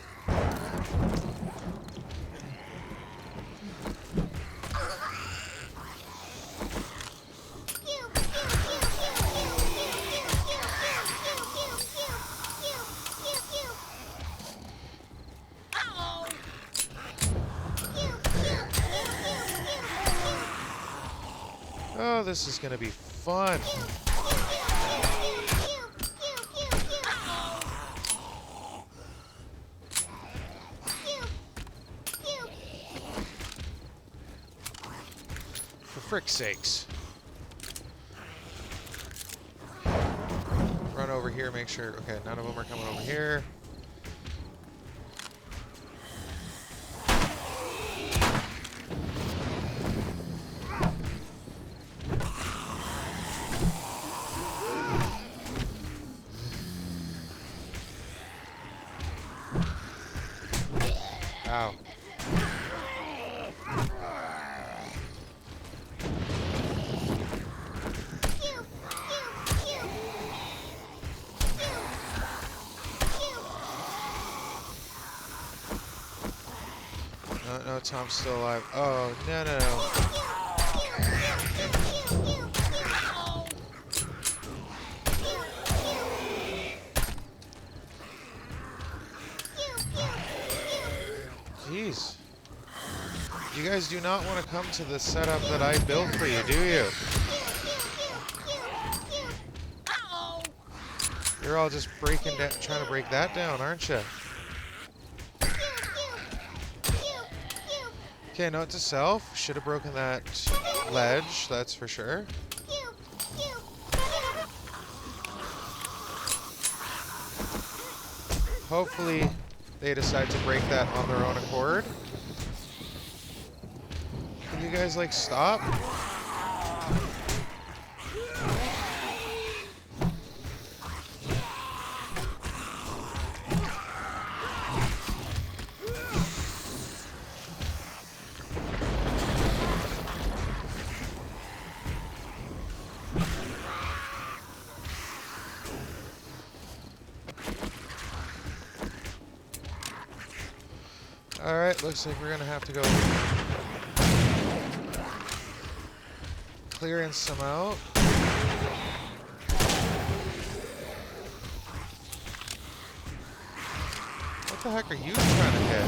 Oh, this is gonna be fun. For frick's sakes. Run over here, make sure. Okay, none of them are coming over here. Ow. No, no, Tom's still alive. Oh, no, no, no. Jeez. You guys do not want to come to the setup that I built for you, do you? You're all just breaking down, trying to break that down, aren't you? Okay, note to self. Should have broken that ledge, that's for sure. Hopefully, they decide to break that on their own accord. Can you guys, like, stop? Alright, looks like we're gonna have to go clearing some out. What the heck are you trying to hit?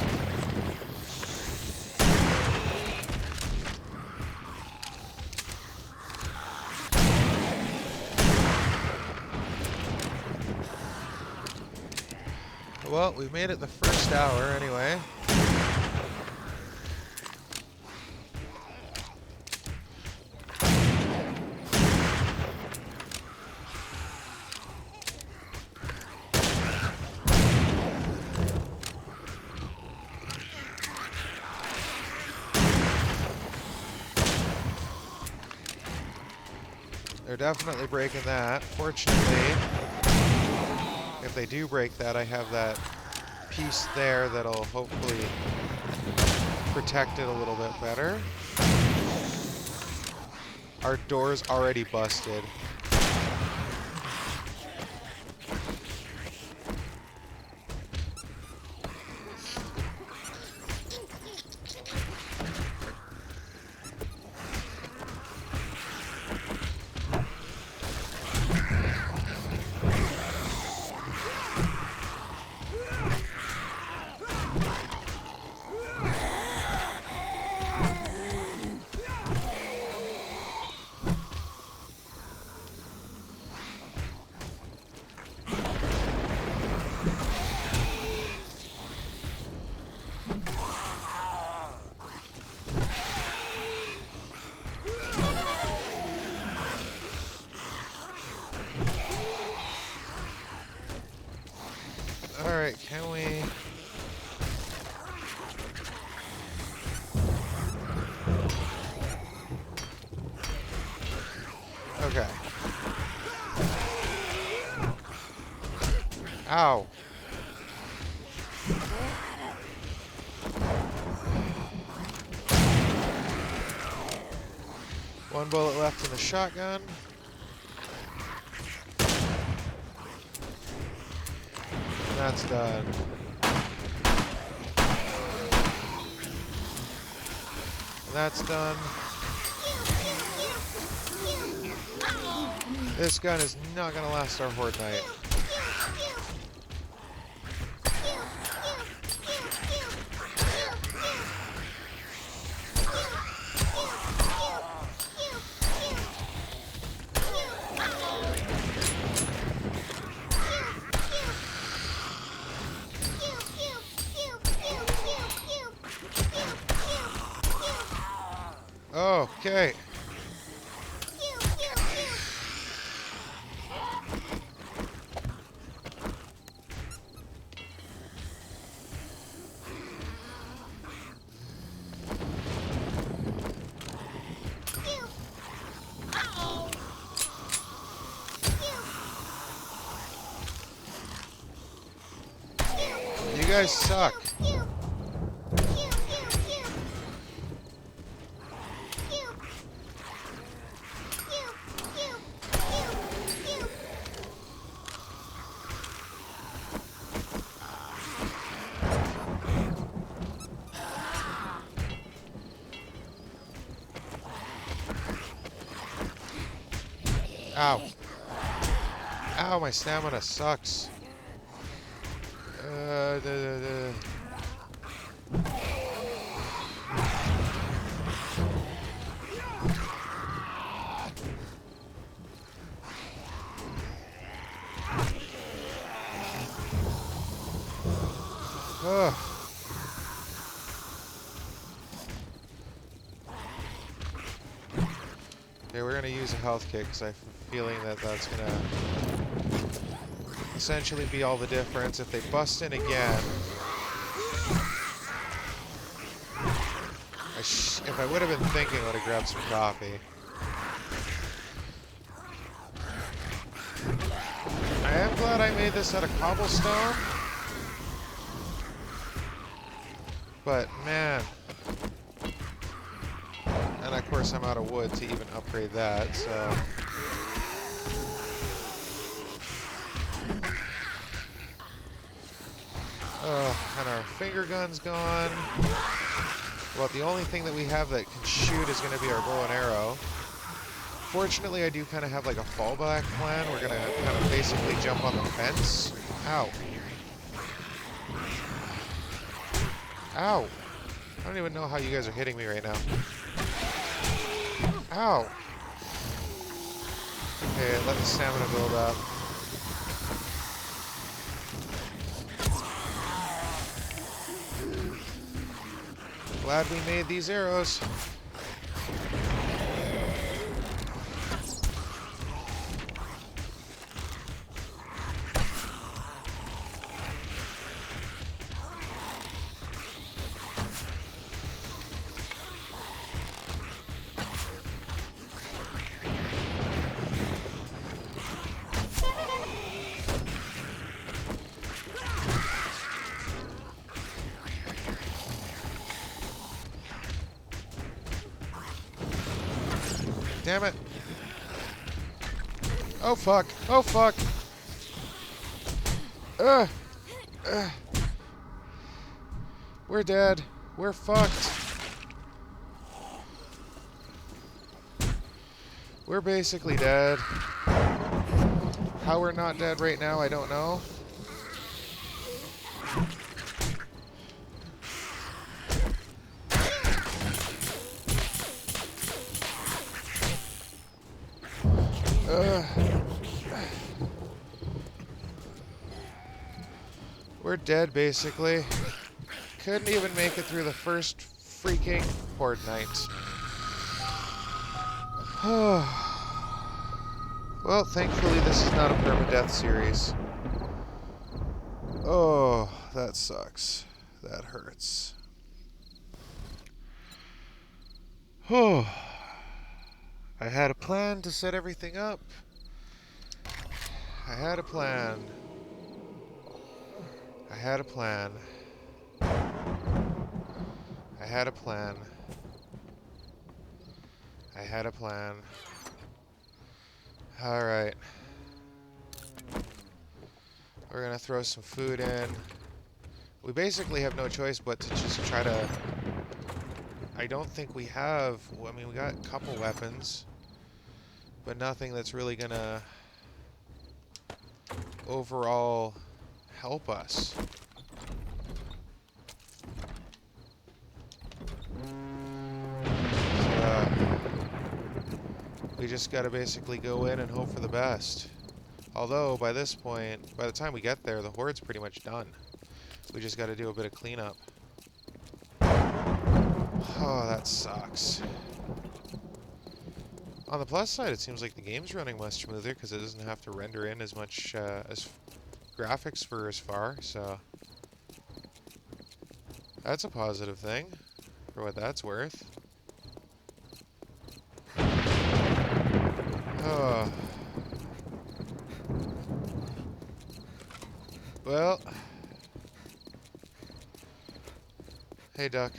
Well, we made it the first hour anyway. They're definitely breaking that. Fortunately, if they do break that, I have that piece there that'll hopefully protect it a little bit better. Our door's already busted. Alright, can we... Okay. Ow. One bullet left in the shotgun. that's done. And that's done. This gun is not gonna last our horde night. Okay. You guys suck. Ow. Ow, my stamina sucks. Duh, duh, duh. Ugh. Okay, we're gonna use a health kit because I have a feeling that that's gonna essentially be all the difference. If they bust in again, if I would have been thinking, I would have grabbed some coffee. I am glad I made this out of cobblestone, but man. And of course I'm out of wood to even upgrade that, so. And our finger gun's gone. Well, the only thing that we have that can shoot is going to be our bow and arrow. Fortunately, I do kind of have like a fallback plan. We're going to kind of basically jump on the fence. Ow. Ow. I don't even know how you guys are hitting me right now. Ow. Okay, let the stamina build up. Glad we made these arrows. Damn it. Oh fuck. Oh fuck. Ugh. Ugh. We're dead. We're fucked. We're basically dead. How we're not dead right now, I don't know. We're dead, basically. Couldn't even make it through the first freaking horde night. Well, thankfully this is not a permadeath series. Oh, that sucks. That hurts. Oh, I had a plan to set everything up. I had a plan. I had a plan. I had a plan. I had a plan. Alright. We're gonna throw some food in. We basically have no choice but to just try to... I don't think we have... I mean, we got a couple weapons, but nothing that's really gonna overall help us. We just gotta basically go in and hope for the best. Although, by this point, by the time we get there, the horde's pretty much done. We just gotta do a bit of cleanup. Oh, that sucks. On the plus side, it seems like the game's running much smoother because it doesn't have to render in as much as graphics for as far, so that's a positive thing for what that's worth. Oh. Well. Hey, duck.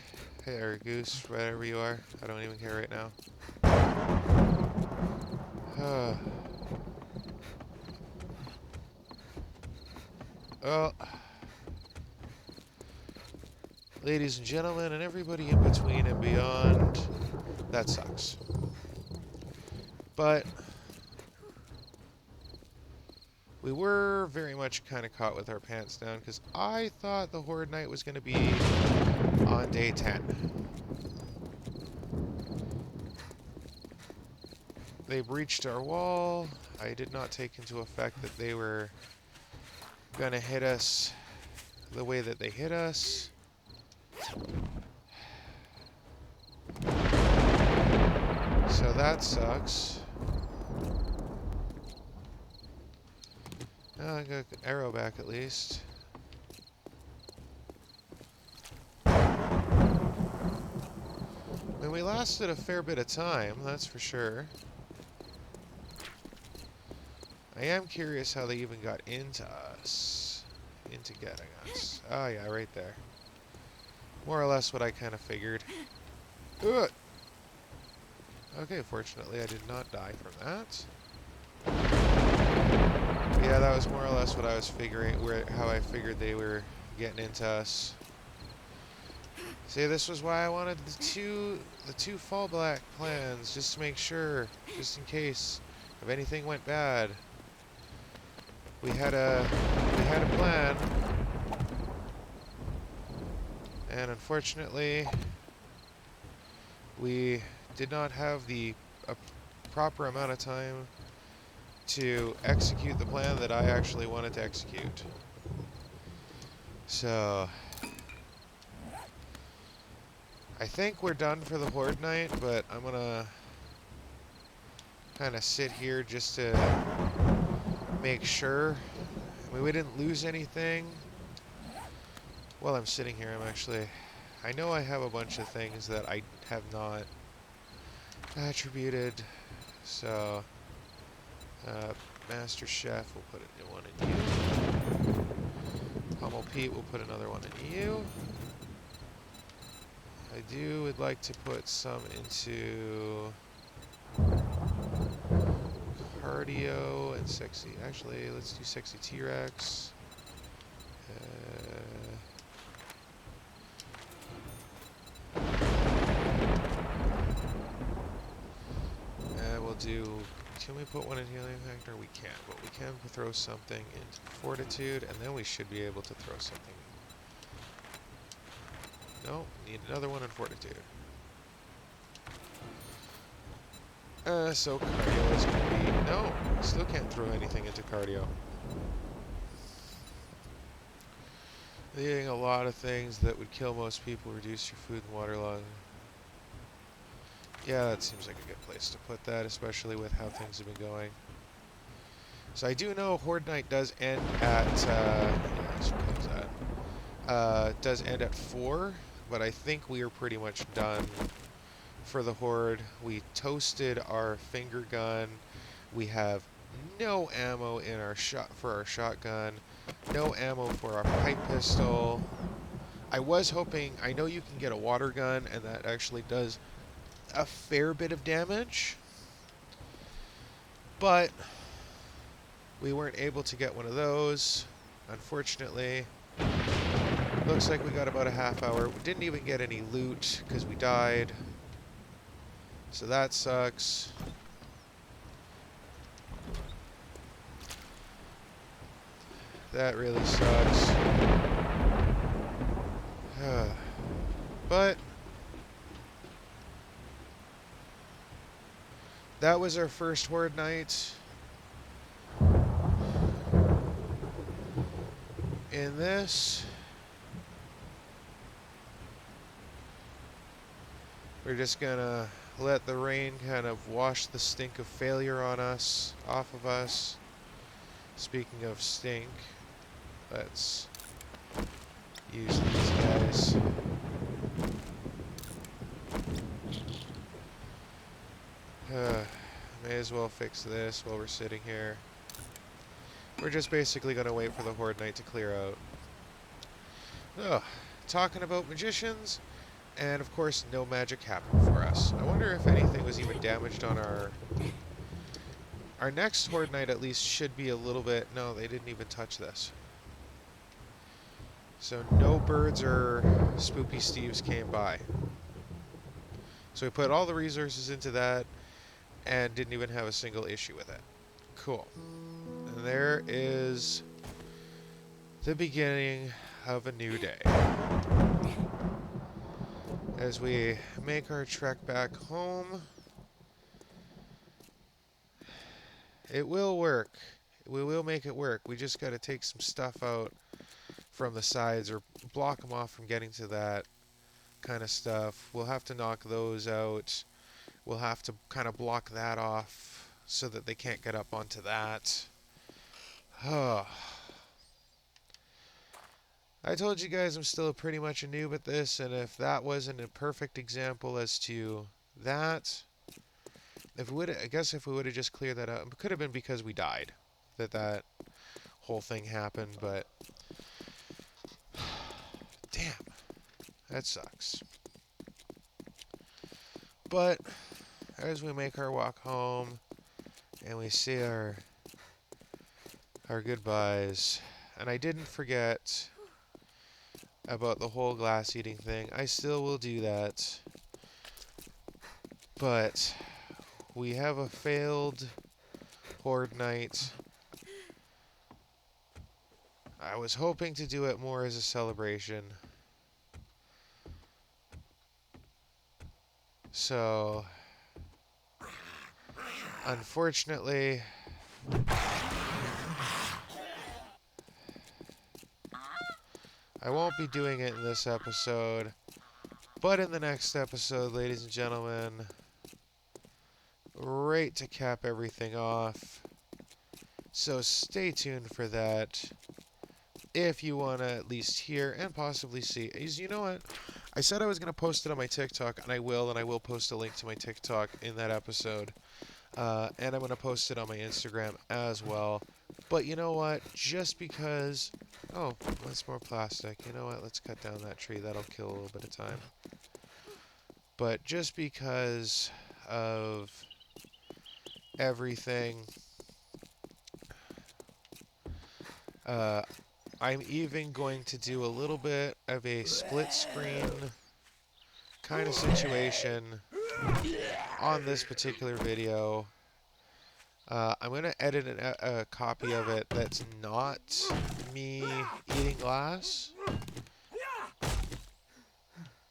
Hey, or goose, whatever you are. I don't even care right now. Well, ladies and gentlemen, and everybody in between and beyond, that sucks. But we were very much kind of caught with our pants down because I thought the Horde Night was going to be on day 10. They breached our wall. I did not take into effect that they were going to hit us the way that they hit us. So that sucks. Oh, I got an arrow back at least. I mean, we lasted a fair bit of time, that's for sure. I am curious how they even got into us. Into getting us. Oh yeah, right there. More or less what I kind of figured. Ugh. Okay, fortunately I did not die from that. Yeah, that was more or less what I was figuring, how I figured they were getting into us. See, this was why I wanted the two fallback plans, just to make sure, just in case if anything went bad. We had a plan, and unfortunately, we did not have the proper amount of time to execute the plan that I actually wanted to execute. So, I think we're done for the Horde Night, but I'm gonna kind of sit here just to make sure. I mean, we didn't lose anything. While I'm sitting here, I know I have a bunch of things that I have not attributed, so Master Chef, we'll put one in you. Pummel Pete, we'll put another one in you. I would like to put some into cardio and sexy. Actually, let's do sexy T-Rex. We'll do... Can we put one in healing factor? We can't, but we can throw something into fortitude, and then we should be able to throw something. No, need another one in fortitude. So cardio is going to be... No, still can't throw anything into cardio. Eating a lot of things that would kill most people, reduce your food and water loss. Yeah, that seems like a good place to put that, especially with how things have been going. So I do know Horde Night does end at, yeah, I should close that. Does end at 4, but I think we are pretty much done for the Horde. We toasted our finger gun. We have no ammo in our for our shotgun, no ammo for our pipe pistol. I was hoping, I know you can get a water gun, and that actually does a fair bit of damage, but we weren't able to get one of those. Unfortunately, looks like we got about a half hour. We didn't even get any loot because we died. So that sucks. That really sucks. But that was our first horde night. In this, we're just gonna let the rain kind of wash the stink of failure on us, off of us. Speaking of stink, let's use these guys. May as well fix this while we're sitting here. We're just basically gonna wait for the horde night to clear out. Ugh. Talking about magicians, and of course no magic happened for us. I wonder if anything was even damaged on our next horde night. At least should be a little bit. No, they didn't even touch this. So no birds or spoopy Steves came by. So we put all the resources into that and didn't even have a single issue with it. Cool. And there is the beginning of a new day. As we make our trek back home, it will work. We will make it work. We just got to take some stuff out from the sides or block them off from getting to that kind of stuff. We'll have to knock those out. We'll have to kind of block that off so that they can't get up onto that. I told you guys I'm still pretty much a noob at this, and if that wasn't a perfect example as to that, I guess if we would have just cleared that out, it could have been because we died that whole thing happened, but damn, that sucks. But as we make our walk home and we say our goodbyes, and I didn't forget about the whole glass eating thing. I still will do that. But we have a failed horde night. I was hoping to do it more as a celebration. So, unfortunately, I won't be doing it in this episode. But in the next episode, ladies and gentlemen, right to cap everything off. So stay tuned for that. If you want to at least hear and possibly see. You know what? I said I was going to post it on my TikTok, and I will post a link to my TikTok in that episode. And I'm going to post it on my Instagram as well. But you know what? Just because... Oh, that's more plastic. You know what? Let's cut down that tree. That'll kill a little bit of time. But just because of everything... I'm even going to do a little bit of a split screen kind of situation on this particular video. I'm going to edit a copy of it that's not me eating glass,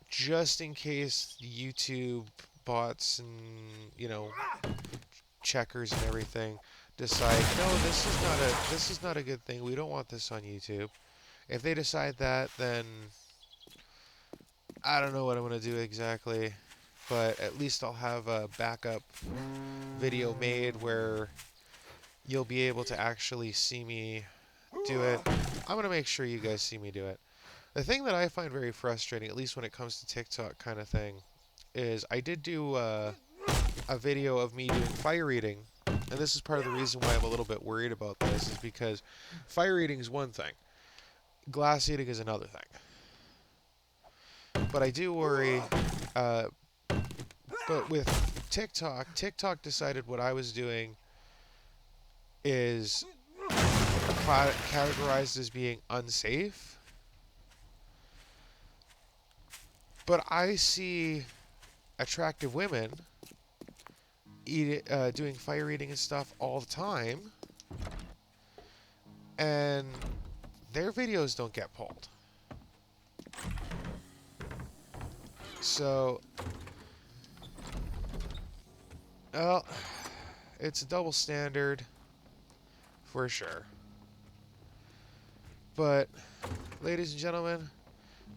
just in case YouTube bots and, you know, checkers and everything decide, no, this is not a good thing. We don't want this on YouTube. If they decide that, then I don't know what I'm going to do exactly, but at least I'll have a backup video made where you'll be able to actually see me do it. I'm going to make sure you guys see me do it. The thing that I find very frustrating, at least when it comes to TikTok kind of thing, is I did do a video of me doing fire eating. And this is part of the reason why I'm a little bit worried about this, is because fire eating is one thing. Glass eating is another thing. But I do worry, but with TikTok decided what I was doing is categorized as being unsafe, but I see attractive women doing fire eating and stuff all the time, and their videos don't get pulled. So, well, it's a double standard for sure. But, ladies and gentlemen,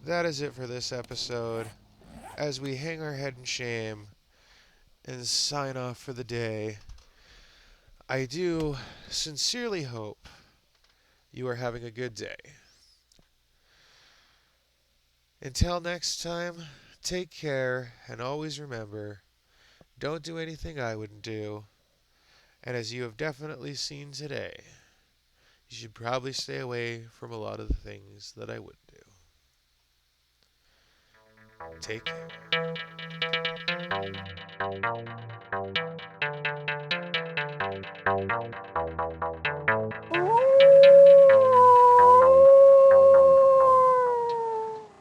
that is it for this episode. As we hang our head in shame and sign off for the day, I do sincerely hope you are having a good day. Until next time, take care and always remember, don't do anything I wouldn't do. And as you have definitely seen today, you should probably stay away from a lot of the things that I would do. Take care.